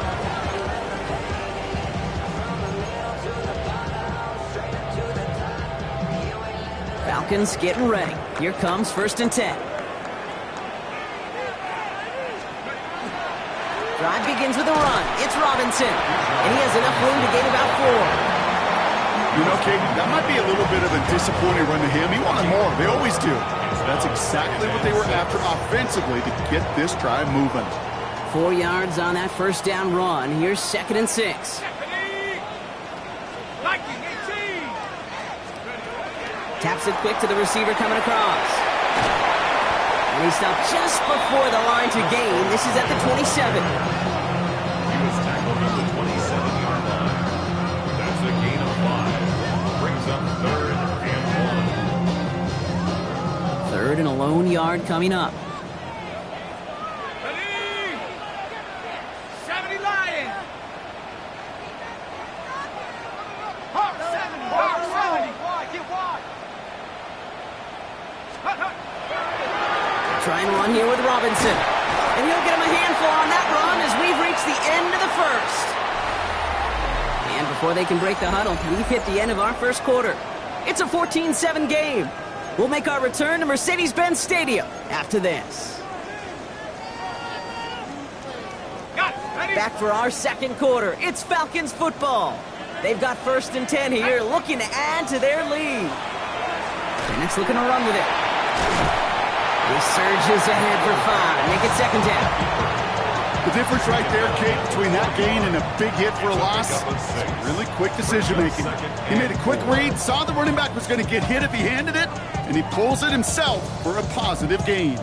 Falcons getting ready. Here comes 1st and 10. Drive begins with a run. It's Robinson. And he has enough room to gain about 4. You know, Kate, that might be a little bit of a disappointing run to him. He wanted more. They always do. That's exactly what they were after offensively to get this drive moving. 4 yards on that 1st down run. Here's 2nd and 6. Taps it quick to the receiver coming across. And he stopped just before the line to gain. This is at the 27. He was tackled at the 27-yard line. That's a gain of 5. Brings up 3rd and 1. 3rd and a lone yard coming up. Ready? 70 Lions. Hawk 70. Hawk 70. Wide. Get wide. Try and run here with Robinson. And he'll get him a handful on that run as we've reached the end of the 1st. And before they can break the huddle, we've hit the end of our 1st quarter. It's a 14-7 game. We'll make our return to Mercedes-Benz Stadium after this. Back for our 2nd quarter. It's Falcons football. They've got 1st and 10 here, looking to add to their lead. Bennett's looking to run with it. He surges ahead for 5. Make it 2nd down. The difference right there, Kate, between that gain and a big hit for a loss, really quick decision-making. He made a quick read, saw the running back was going to get hit if he handed it, and he pulls it himself for a positive gain.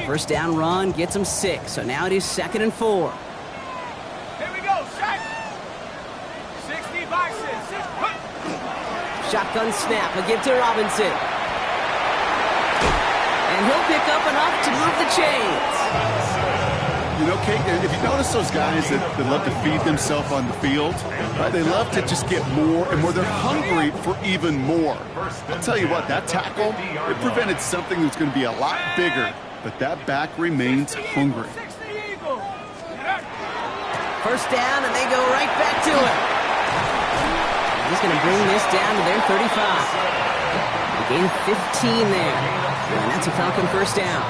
First down run gets him 6, so now it is 2nd and 4. Here we go. Set. 60 boxes. Shotgun snap, a give to Robinson. And he'll pick up enough to move the chains. You know, Kate, if you notice those guys that love to feed themselves on the field, right? They love to just get more and more. They're hungry for even more. I'll tell you what, that tackle, it prevented something that's going to be a lot bigger, but that back remains hungry. First down, and they go right back to it. He's going to bring this down to their 35. They gain 15 there. And that's a Falcon first down.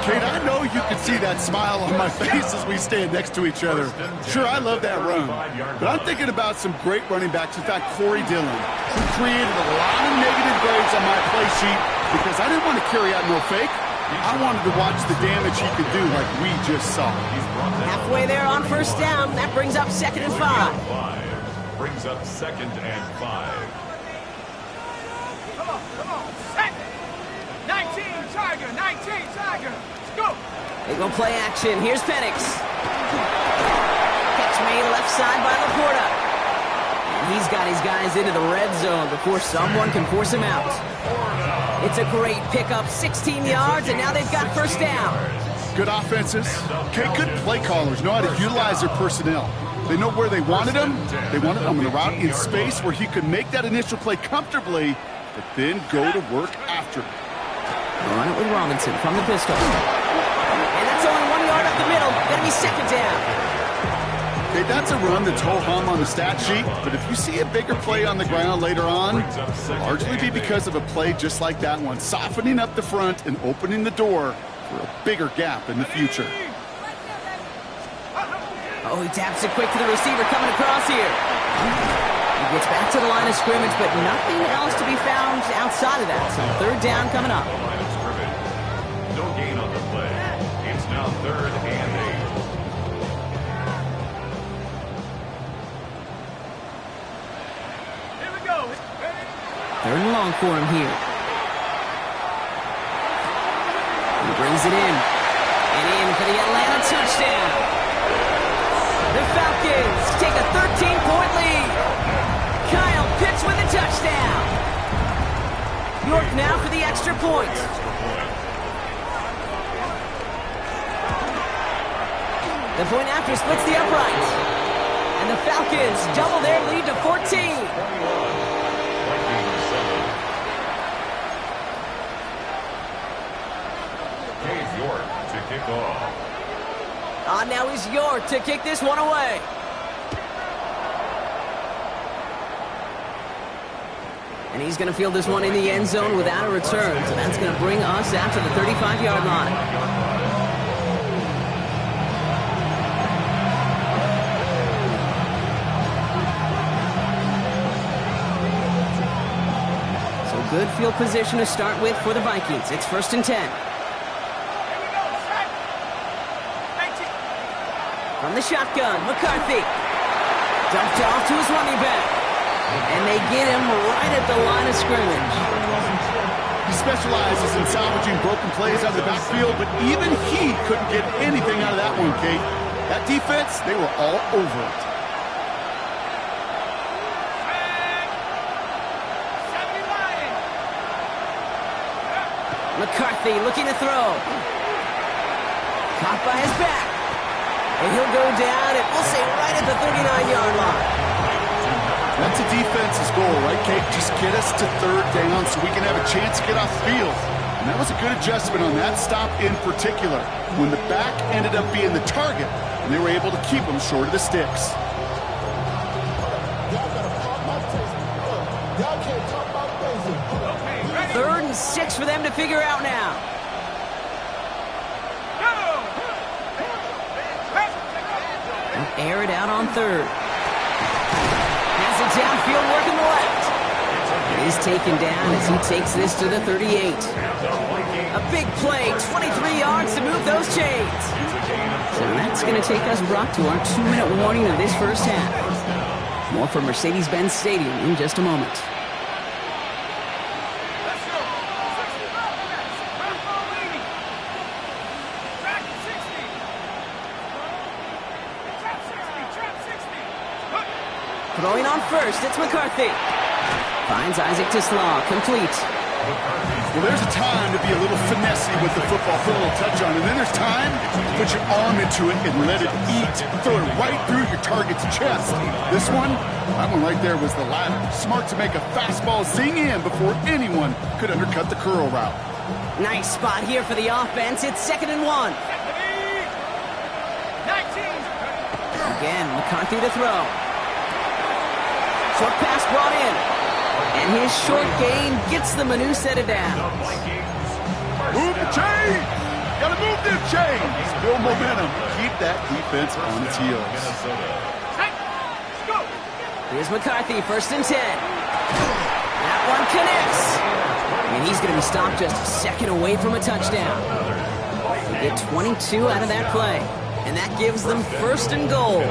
Kate, I know you can see that smile on my face as we stand next to each other. Sure, I love that run. But I'm thinking about some great running backs. In fact, Corey Dillon, who created a lot of negative grades on my play sheet because I didn't want to carry out no fake. I wanted to watch the damage he could do like we just saw. Halfway there on first down. That brings up 2nd and 5. Brings up 2nd and 5. Come on. Set. 19 Tiger. Let's go. They go play action. Here's Penix. Catch made left side by Laporta. And he's got his guys into the red zone before someone can force him out. It's a great pickup, 16 yards, and now they've got first down. Good offenses. Okay, good play callers know how to utilize their personnel. They know where they wanted him. They wanted him in the route in space where he could make that initial play comfortably, but then go to work after. They'll run it with Robinson from the pistol. And that's only 1 yard up the middle. Gonna be second down. Okay, that's a run that's ho-hum on the stat sheet, but if you see a bigger play on the ground later on, it'll largely be because of a play just like that one, softening up the front and opening the door for a bigger gap in the future. Oh, he taps it quick to the receiver coming across here. He gets back to the line of scrimmage, but nothing else to be found outside of that. So third down coming up. Line of scrimmage. No gain on the play. It's now 3rd and 8. Here we go. Third and long for him here. He brings it in. And in for the Atlanta touchdown. The Falcons take a 13-point lead. Kyle Pitts with a touchdown. York now for the extra point. The point after splits the upright. And the Falcons double their lead to 14. York to kick off. Now is York to kick this one away. And he's going to field this one in the end zone without a return. So that's going to bring us out to the 35-yard line. So good field position to start with for the Vikings. It's 1st and 10. From the shotgun, McCarthy. Dumped off to his running back. And they get him right at the line of scrimmage. He specializes in salvaging broken plays out of the backfield, but even he couldn't get anything out of that one, Kate. That defense, they were all over it. McCarthy looking to throw. Caught by his back. And he'll go down, and we'll say right at the 39-yard line. That's a defense's goal, right, Kate? Just get us to third down so we can have a chance to get off the field. And that was a good adjustment on that stop in particular, when the back ended up being the target, and they were able to keep him short of the sticks. Third and 6 for them to figure out now. Air it out on third. Has it downfield working the left. He's taken down as he takes this to the 38. A big play, 23 yards to move those chains. So that's going to take us, Brock, to our 2-minute warning of this first half. More from Mercedes-Benz Stadium in just a moment. Throwing on first, it's McCarthy. Finds Isaac Tislaw, complete. Well, there's a time to be a little finessey with the football, put a little touch on it. And then there's time to put your arm into it and let it eat. Throw it right through your target's chest. This one, that one right there was the latter. Smart to make a fastball zing in before anyone could undercut the curl route. Nice spot here for the offense. It's 2nd and 1. Again, McCarthy to throw. Short pass brought in. And his short gain gets them a new set of downs. Move the chains! Gotta move them chains! Build momentum. Keep that defense on its heels. Here's McCarthy, 1st and 10. That one connects. And he's going to be stopped just a second away from a touchdown. They get 22 out of that play. And that gives them 1st and goal.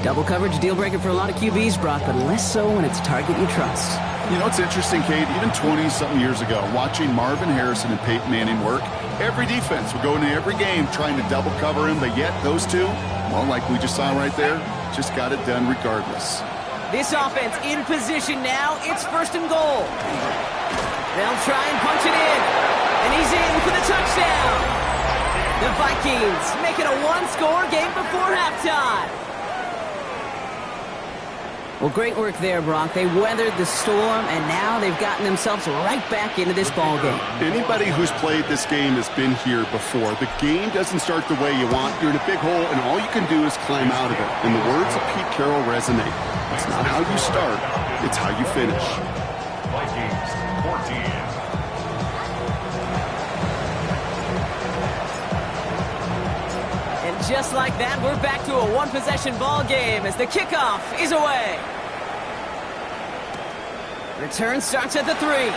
Double coverage deal breaker for a lot of QBs, Brock, but less so when it's a target you trust. You know, it's interesting, Kate, even 20-something years ago, watching Marvin Harrison and Peyton Manning work, every defense would go into every game trying to double cover him, but yet those two, well, like we just saw right there, just got it done regardless. This offense in position now. It's 1st and goal. They'll try and punch it in. And he's in for the touchdown. The Vikings make it a one-score game before halftime. Well, great work there, Brock. They weathered the storm, and now they've gotten themselves right back into this ball game. Anybody who's played this game has been here before. The game doesn't start the way you want. You're in a big hole, and all you can do is climb out of it. And the words of Pete Carroll resonate. It's not how you start, it's how you finish. Vikings 14. And just like that, we're back to a one-possession ball game as the kickoff is away. Return starts at the 3.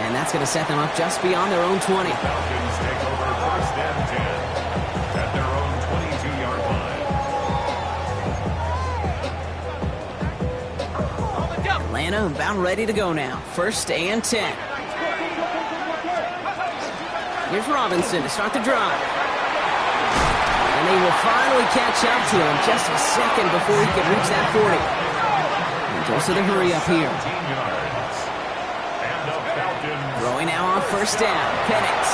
And that's going to set them up just beyond their own 20. Falcons take over 1st and 10 at their own 22-yard line. Atlanta about ready to go now. 1st and 10. Here's Robinson to start the drive. And they will finally catch up to him just a second before he can reach that 40. And goes to the hurry up here. Throwing now on 1st down. Penix.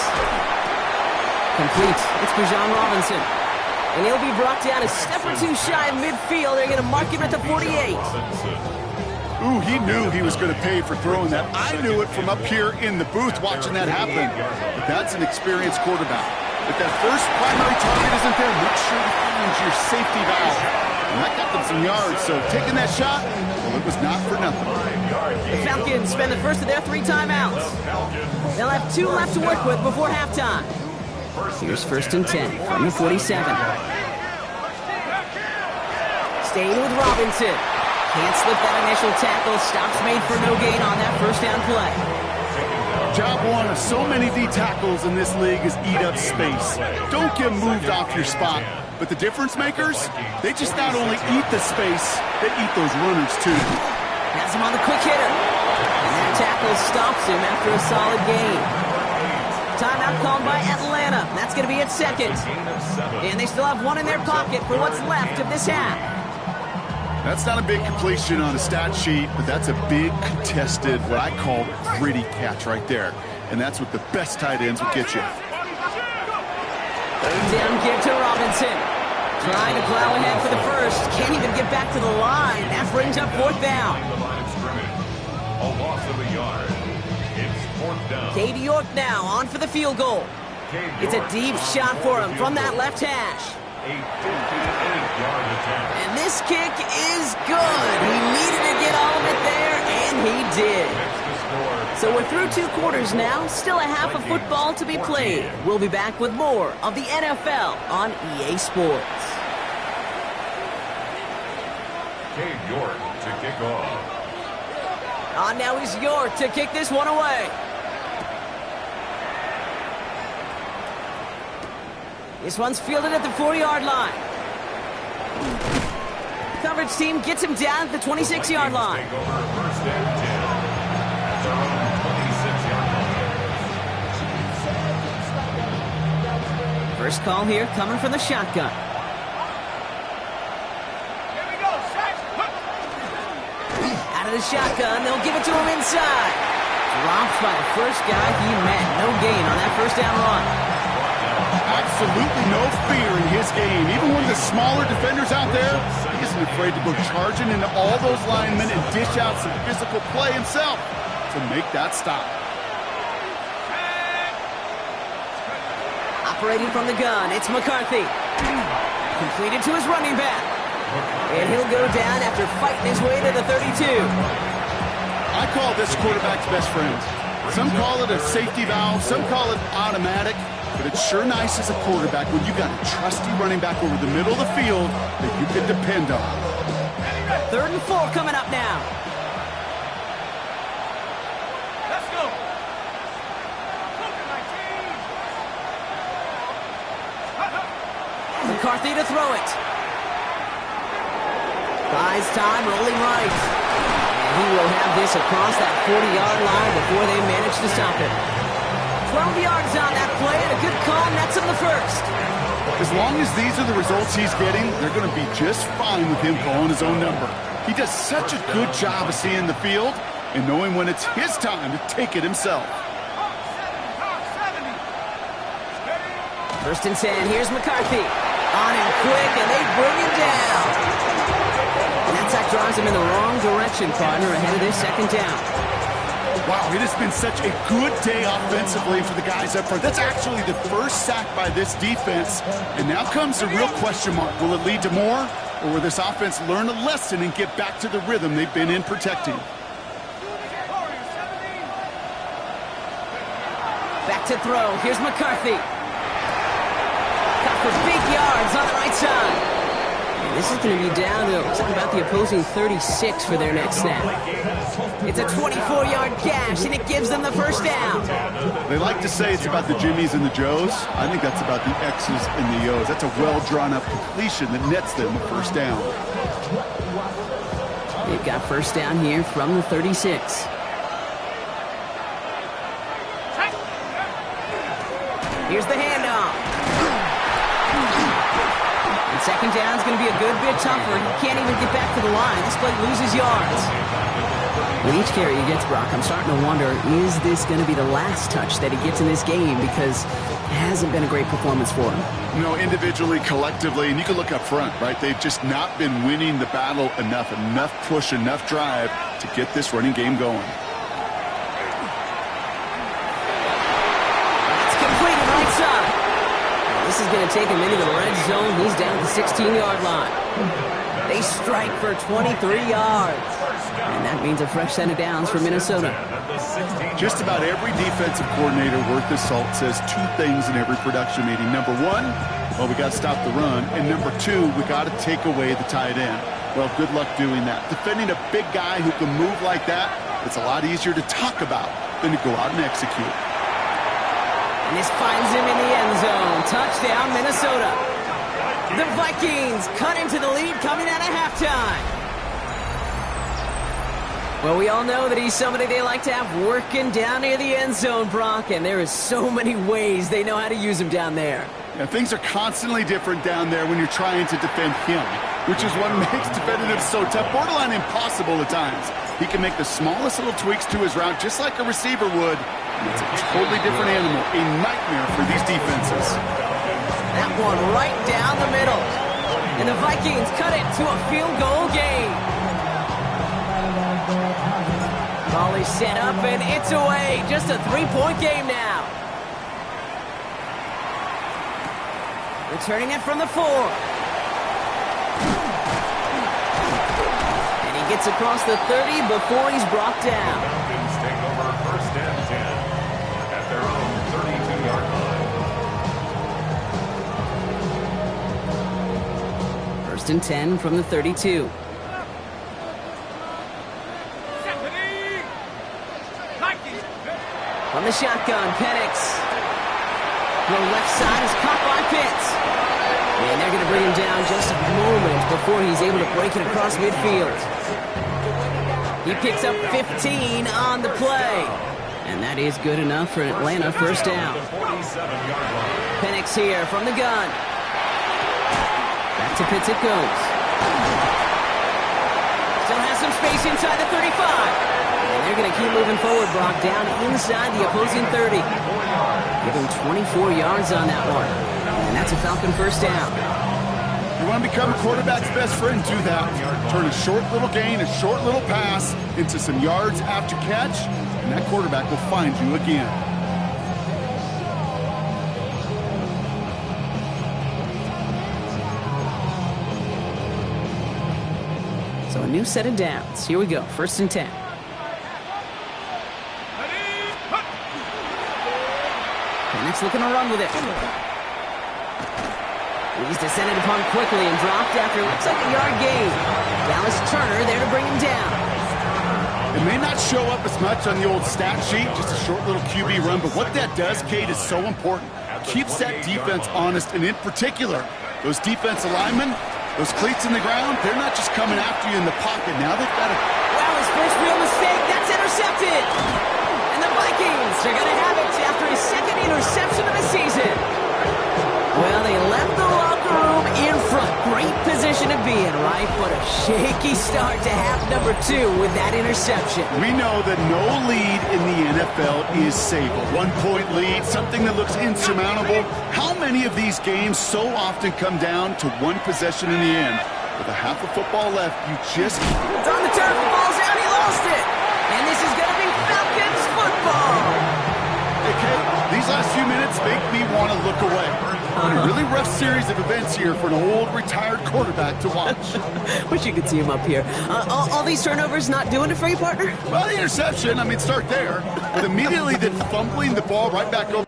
Complete. It's Bijan Robinson. And he'll be brought down a step or two shy of midfield. They're going to mark him at the 48. Ooh, he knew he was going to pay for throwing that. I knew it from up here in the booth watching that happen. But that's an experienced quarterback. If that first primary target isn't there, make sure you find your safety valve. And that got them some yards, so taking that shot, well, it was not for nothing. The Falcons spend the first of their 3 timeouts. They'll have 2 left to work with before halftime. Here's 1st and 10 from the 47. Staying with Robinson. Can't slip that initial tackle. Stops made for no gain on that 1st down play. Job one of so many D tackles in this league is eat up space. Don't get moved off your spot. But the difference makers, they just not only eat the space, they eat those runners too. Has him on the quick hitter. And that tackle stops him after a solid gain. Timeout called by Atlanta. That's going to be its 2nd. And they still have 1 in their pocket for what's left of this half. That's not a big completion on a stat sheet, but that's a big contested, what I call gritty catch right there. And that's what the best tight ends will get you. Down give to Robinson. Trying to plow ahead for the 1st. Can't even get back to the line. That brings up 4th down. A loss of a yard. It's 4th down. Cade York now on for the field goal. It's a deep shot for him from that left hash. A 58-yard attempt. And this kick is good. He needed to get all of it there, and he did. So we're through 2 quarters now. Still a half of football to be played. We'll be back with more of the NFL on EA Sports. Cade York to kick off. On now is York to kick this one away. This one's fielded at the 40-yard line. Coverage team gets him down at the 26-yard line. Take over 1st and 10 at their own 26-yard line. First call here coming from the shotgun. Here we go, Sack. Out of the shotgun, they'll give it to him inside. Dropped by the first guy he met. No gain on that 1st down run. Absolutely no fear in his game. Even one of the smaller defenders out there, he isn't afraid to go charging into all those linemen and dish out some physical play himself to make that stop. Operating from the gun, it's McCarthy. Completed to his running back. And he'll go down after fighting his way to the 32. I call this quarterback's best friend. Some call it a safety valve, some call it automatic. But it's sure nice as a quarterback when you got a trusty running back over the middle of the field that you can depend on. 3rd and 4 coming up now. Let's go. McCarthy to throw it. Buys time, rolling right. And he will have this across that 40-yard line before they manage to stop it. 12 yards on that play, and a good call nets him the 1st. As long as these are the results he's getting, they're going to be just fine with him calling his own number. He does such a good job of seeing the field and knowing when it's his time to take it himself. 1st and 10, here's McCarthy. On him quick, and they bring him down. And that sack drives him in the wrong direction, partner, ahead of this 2nd down. Wow, it has been such a good day offensively for the guys up front. That's actually the first sack by this defense. And now comes the real question mark. Will it lead to more? Or will this offense learn a lesson and get back to the rhythm they've been in protecting? Back to throw. Here's McCarthy. Got for big yards on the right side. And this is going to be down to something about the opposing 36 for their next snap. It's a 24-yard gash, and it gives them the 1st down. They like to say it's about the Jimmies and the Joes. I think that's about the X's and the O's. That's a well-drawn-up completion that nets them a 1st down. They've got 1st down here from the 36. Here's the handoff. And 2nd down is going to be a good bit tougher. He can't even get back to the line. This play loses yards. With each carry he gets, Brock, I'm starting to wonder, is this going to be the last touch that he gets in this game? Because it hasn't been a great performance for him. You know, individually, collectively, and you can look up front, right? They've just not been winning the battle enough push, enough drive to get this running game going. It's completed right side. This is going to take him into the red zone. He's down the 16-yard line. They strike for 23 yards. And that means a fresh set of downs for Minnesota. Just about every defensive coordinator worth his salt says 2 things in every production meeting. Number 1, well, we got to stop the run. And number 2, we got to take away the tight end. Well, good luck doing that. Defending a big guy who can move like that, it's a lot easier to talk about than to go out and execute. And this finds him in the end zone. Touchdown, Minnesota. The Vikings cut into the lead coming out of halftime. Well, we all know that he's somebody they like to have working down near the end zone, Brock, and there is so many ways they know how to use him down there. Yeah, things are constantly different down there when you're trying to defend him, which is what makes defending him so tough, borderline impossible at times. He can make the smallest little tweaks to his route just like a receiver would, and it's a totally different animal, a nightmare for these defenses. That one right down the middle, and the Vikings cut it to a field goal game. Ball is set up, and it's away. Just a 3-point game now. Returning it from the 4. And he gets across the 30 before he's brought down. Falcons take over 1st and 10 at their own 32-yard line. 1st and 10 from the 32. From the shotgun, Penix. The left side is caught by Pitts. And they're going to bring him down just a moment before he's able to break it across midfield. He picks up 15 on the play. And that is good enough for Atlanta 1st down. Penix here from the gun. Back to Pitts it goes. Still has some space inside the 35. And they're going to keep moving forward, Brock, down inside the opposing 30. Give him 24 yards on that one. And that's a Falcon 1st down. You want to become a quarterback's best friend, do that. Turn a short little gain, a short little pass into some yards after catch, and that quarterback will find you again. So a new set of downs. Here we go, 1st and 10. Penix looking to run with it. He's descended upon quickly and dropped after looks like a yard gain. Dallas Turner there to bring him down. It may not show up as much on the old stat sheet, just a short little QB run, but what that does, Kate, is so important. Keeps that defense honest, and in particular, those defense linemen, those cleats in the ground, they're not just coming after you in the pocket. Now they've got to... Wow, his first real mistake. That's intercepted. And the Vikings are going to have it after his 2nd interception of the season. Well, they left the be in, right? But a shaky start to half number 2 with that interception. We know that no lead in the NFL is safe. A 1-point lead, something that looks insurmountable. How many of these games so often come down to one possession in the end? With a half of football left, you just... It's on the turf, the ball's out, he lost it! And this is going to be Falcons football! Hey, Kate, these last few minutes make me want to look away. A really rough series of events here for an old retired quarterback to watch. Wish you could see him up here. All these turnovers not doing it for you, partner? Well, the interception, I mean, start there. But immediately then fumbling the ball right back over.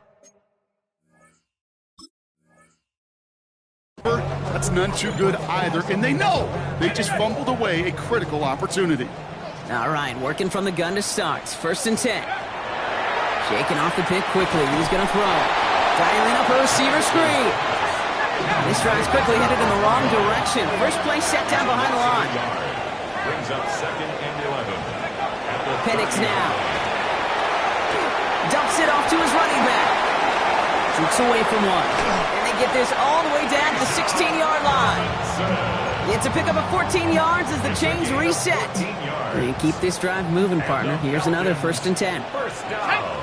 That's none too good either, and they know they just fumbled away a critical opportunity. All right, working from the gun to start. 1st and 10. Shaking off the pick quickly. He's going to throw. Dialing up a receiver screen. This drive's quickly headed in the wrong direction. First play set down behind the line. Brings up 2nd and 11. Penix now. Dumps it off to his running back. Shoots away from one. And they get this all the way down to the 16-yard line. It's a pickup of 14 yards as the chains reset. And keep this drive moving, partner. Here's another 1st and 10. First down.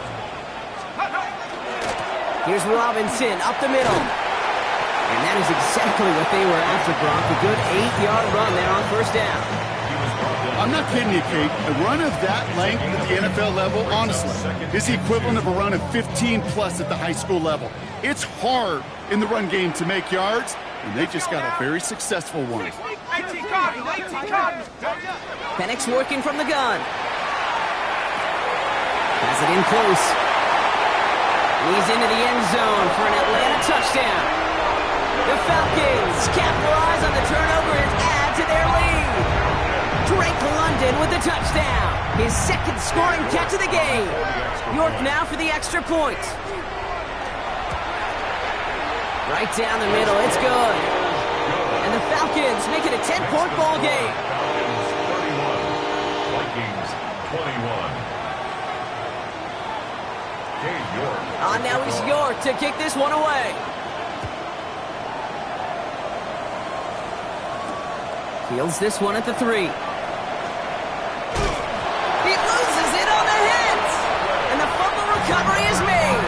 Here's Robinson up the middle. And that is exactly what they were after, Brock. A good 8-yard run there on 1st down. I'm not kidding you, Kate. A run of that length at the NFL level, honestly, is the equivalent of a run of 15-plus at the high school level. It's hard in the run game to make yards, and they just got a very successful one. Penix working from the gun. Has it in close. He's into the end zone for an Atlanta touchdown. The Falcons capitalize on the turnover and add to their lead. Drake London with the touchdown. His 2nd scoring catch of the game. York now for the extra point. Right down the middle, it's good. And the Falcons make it a 10-point ball game. Vikings 21. Now it's York to kick this one away. Fields this one at the 3. He loses it on the hit. And the fumble recovery is made.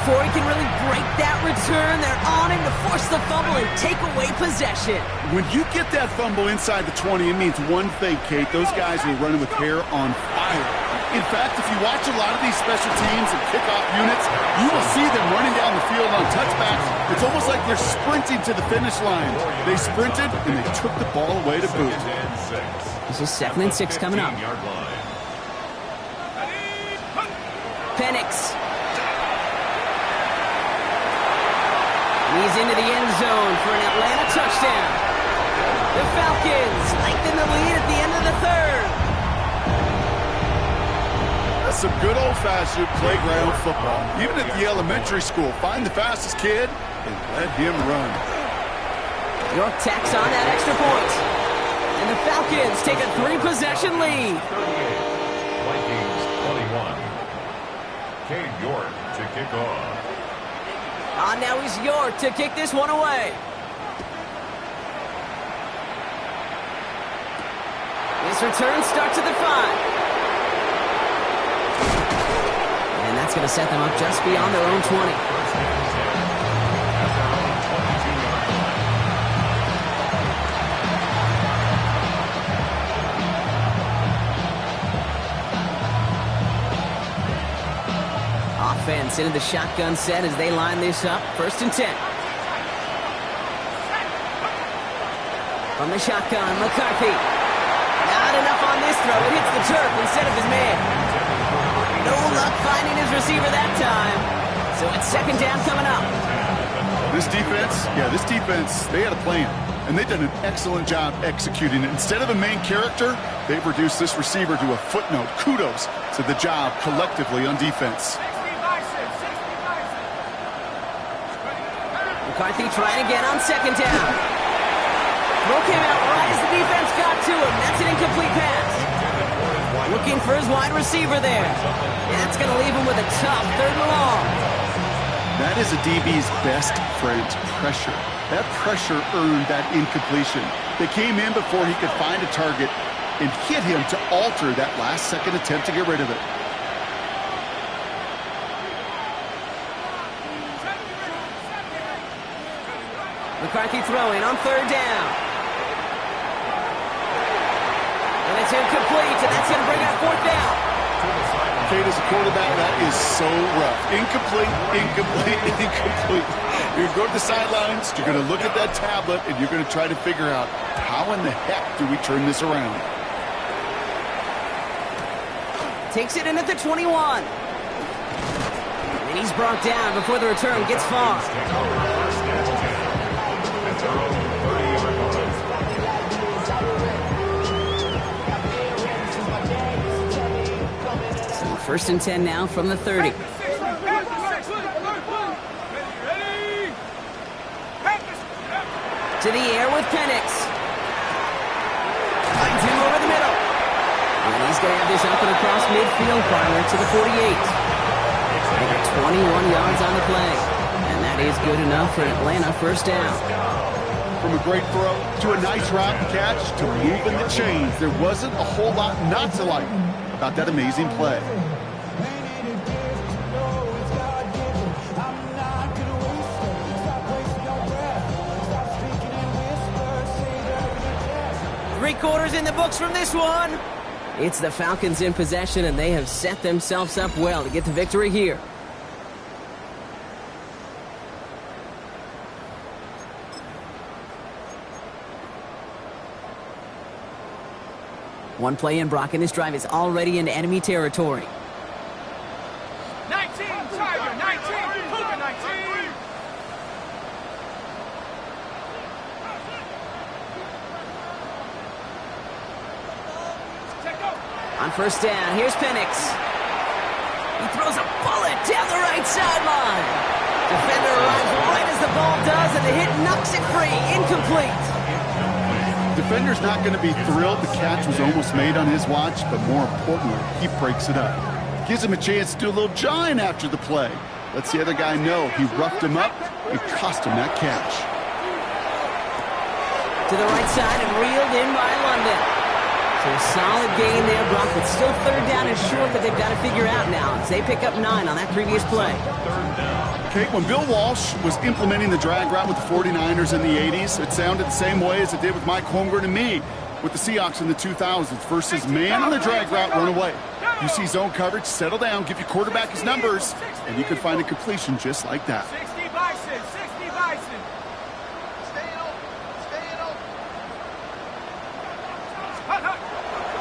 Before he can really break that return, they're on him to force the fumble and take away possession. When you get that fumble inside the 20, it means one thing, Kate. Those guys are running with hair on fire. In fact, if you watch a lot of these special teams and kickoff units, you will see them running down the field on touchbacks. It's almost like they're sprinting to the finish line. They sprinted, and they took the ball away to boot. This is 2nd and 6 coming up. Penix. He's into the end zone for an Atlanta touchdown. The Falcons lengthen the lead at the end of the 3rd. That's some good old-fashioned playground football. Even at the elementary school, find the fastest kid and let him run. York tacks on that extra point. And the Falcons take a 3-possession lead. 38. Vikings 21. Cade York to kick off. Now he's York to kick this one away. This return starts at the 5. And that's going to set them up just beyond their own 20. Offense into the shotgun set as they line this up. 1st and 10. From the shotgun, McCarthy. Not enough on this throw. It hits the turf instead of his man. No luck finding his receiver that time. So it's 2nd down coming up. This defense, they had a plan. And they've done an excellent job executing it. Instead of a main character, they've reduced this receiver to a footnote. Kudos to the job collectively on defense. McCarthy trying again on 2nd down. Throw came out right as the defense got to him. That's an incomplete pass. Looking for his wide receiver there. And that's going to leave him with a tough 3rd and long. That is a DB's best friend, pressure. That pressure earned that incompletion. They came in before he could find a target and hit him to alter that last-second attempt to get rid of it. McCarthy throwing on 3rd down. And it's incomplete, and that's going to bring up 4th down. Kate, as a quarterback, that is so rough. Incomplete, incomplete, incomplete. You're going to go to the sidelines, you're going to look at that tablet, and you're going to try to figure out how in the heck do we turn this around. Takes it in at the 21. And he's brought down before the return gets far. So 1st and 10 now from the 30. To the air with Penix. Finds him over the middle. And he's going to have this up and across midfield prior to the 48. They got 21 yards on the play. And that is good enough for Atlanta 1st down. From a great throw to a nice route and catch to moving the chains, there wasn't a whole lot not to like about that amazing play. Three-quarters in the books from this one. It's the Falcons in possession, and they have set themselves up well to get the victory here. One play in, Brock, and this drive is already into enemy territory. 19, Tiger, 19, Cougar, 19. On 1st down, here's Penix. He throws a bullet down the right sideline. Defender arrives right as the ball does, and the hit knocks it free. Incomplete. Defender's not going to be thrilled the catch was almost made on his watch, but more importantly, he breaks it up. Gives him a chance to do a little jawing after the play. Lets the other guy know he roughed him up and cost him that catch. To the right side and reeled in by London. So a solid gain there, Brock, but still 3rd down and short that they've got to figure out now as they pick up 9 on that previous play. Kate, when Bill Walsh was implementing the drag route with the 49ers in the 80s, it sounded the same way as it did with Mike Holmgren and me with the Seahawks in the 2000s versus man on the drag route, run away. You see zone coverage, settle down, give your quarterback his numbers, and you can find a completion just like that. 60 Bison, 60 Bison.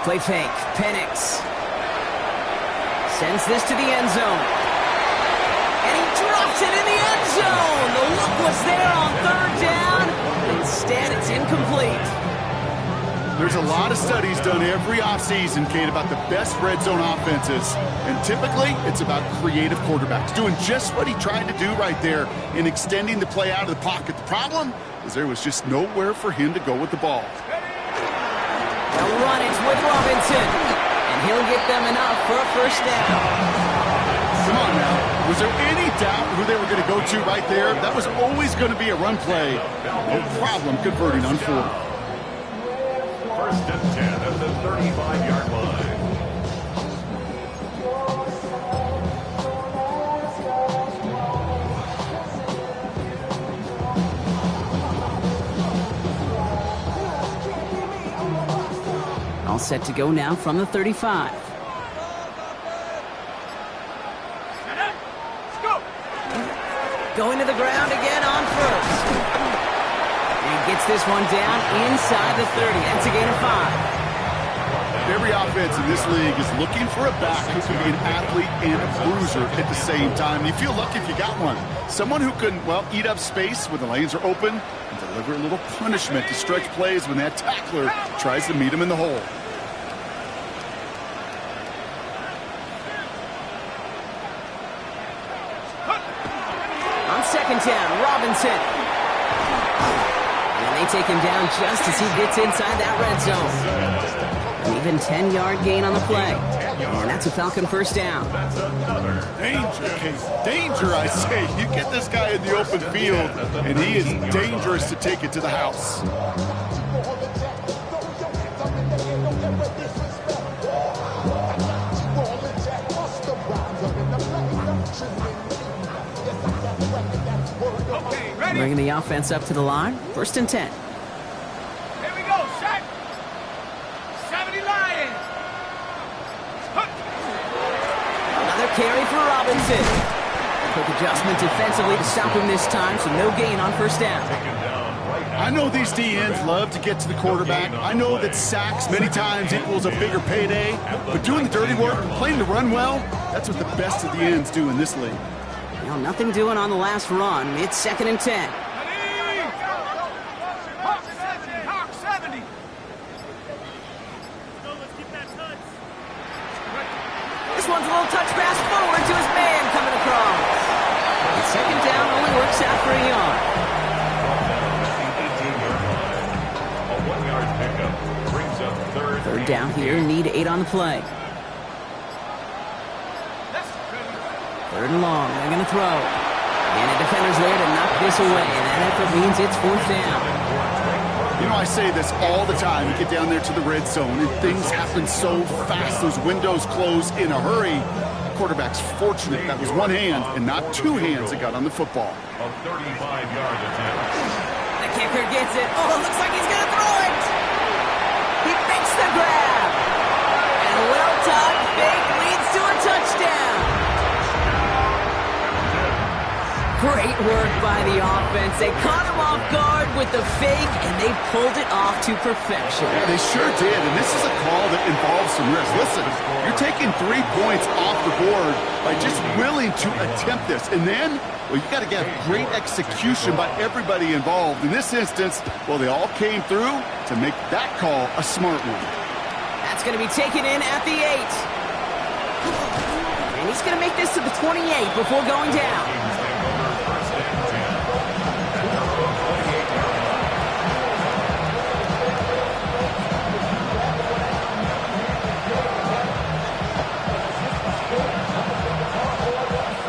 Play fake, Penix. Sends this to the end zone. And he drops it in the end zone. The look was there on 3rd down. Instead, it's incomplete. There's a lot of studies done every offseason, Kate, about the best red zone offenses. And typically, it's about creative quarterbacks doing just what he tried to do right there in extending the play out of the pocket. The problem is there was just nowhere for him to go with the ball. They'll run it with Robinson, and he'll get them enough for a 1st down. Come on now. Was there any doubt who they were going to go to right there? That was always going to be a run play. No problem converting on 4th. 1st and 10 at the 35-yard line. All set to go now from the 35. Going to the ground again on 1st. And gets this one down inside the 30. That's a gain of 5. Every offense in this league is looking for a back who can be an athlete and a bruiser at the same time. You feel lucky if you got one. Someone who can, well, eat up space when the lanes are open and deliver a little punishment to stretch plays when that tackler tries to meet him in the hole. On 2nd down, Robinson. And they take him down just as he gets inside that red zone. An even 10-yard gain on the play. And that's a Falcon first down. Danger, Case. Danger, I say. You get this guy in the open field, and he is dangerous to take it to the house. Bringing the offense up to the line. 1st and 10. Here we go, set. 70 Lions. Another carry for Robinson. Quick adjustment defensively to stop him this time, so no gain on 1st down. I know these DNs love to get to the quarterback. I know that sacks many times equals a bigger payday, but doing the dirty work and playing the run well, that's what the best of the ends do in this league. Well, nothing doing on the last run. It's 2nd and 10. Hawk 70. This one's a little touch pass forward to his man coming across. And 2nd down only works out for a yard. A 1-yard pickup brings up 3rd down here, need 8 on the play. 3rd and long, they're going to throw. And the defender's there to knock this away. And that effort means it's 4th down. You know, I say this all the time. You get down there to the red zone, and things happen so fast. Those windows close in a hurry. The quarterback's fortunate that was one hand and not two hands that got on the football. A 35-yard attempt. The kicker gets it. Oh, it looks like he's going to throw it. He makes the grab. And a well-timed fake leads to a touchdown. Great work by the offense. They caught him off guard with the fake, and they pulled it off to perfection. Yeah, they sure did, and this is a call that involves some risk. Listen, you're taking 3 points off the board by just willing to attempt this. And then, well, you got to get great execution by everybody involved. In this instance, well, they all came through to make that call a smart one. That's going to be taken in at the 8. And he's going to make this to the 28 before going down.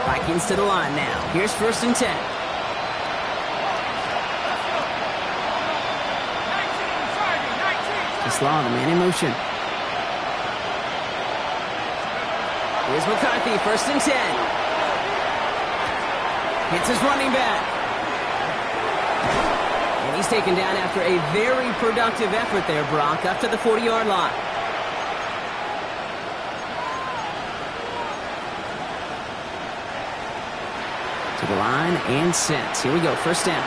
Vikings to the line now. Here's 1st and 10. Slaw, the man in motion. Here's McCarthy, 1st and 10. Hits his running back. And he's taken down after a very productive effort there, Brock, up to the 40-yard line. To the line and set. Here we go, 1st down.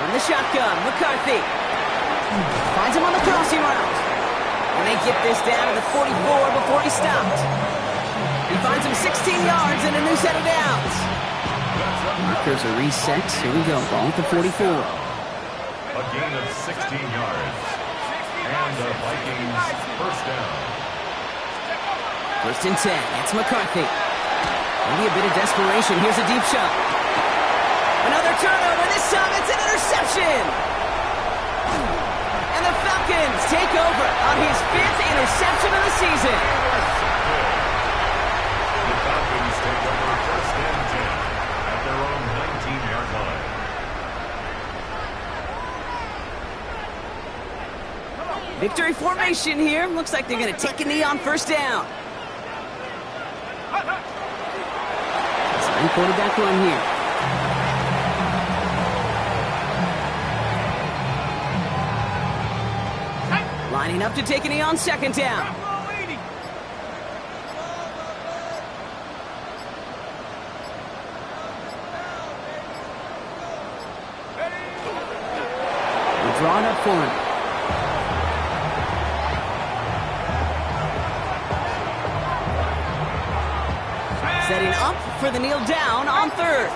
From the shotgun, McCarthy. Finds him on the crossing route. And they get this down to the 44 before he stopped. He finds him 16 yards and a new set of downs. Markers are reset. Here we go, ball at the 44. A gain of 16 yards. And the Vikings 1st down. 1st and 10. It's McCarthy. Maybe a bit of desperation. Here's a deep shot. Another turnover. This time it's an interception. And the Falcons take over on his 5th interception of the season. The Falcons take over 1st and 10 at their own 19-yard line. Victory formation here. Looks like they're going to take a knee on 1st down. Sign quarterback run here. Lining up to take a knee on 2nd down. We're drawing up for him. Setting up for the kneel down on 3rd.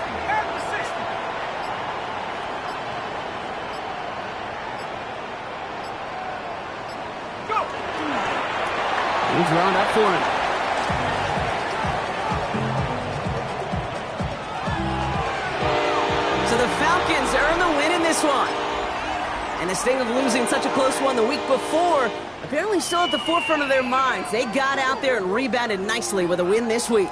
He's drawn up for him. So the Falcons earn the win in this one. And the sting of losing such a close one the week before, apparently still at the forefront of their minds. They got out there and rebounded nicely with a win this week.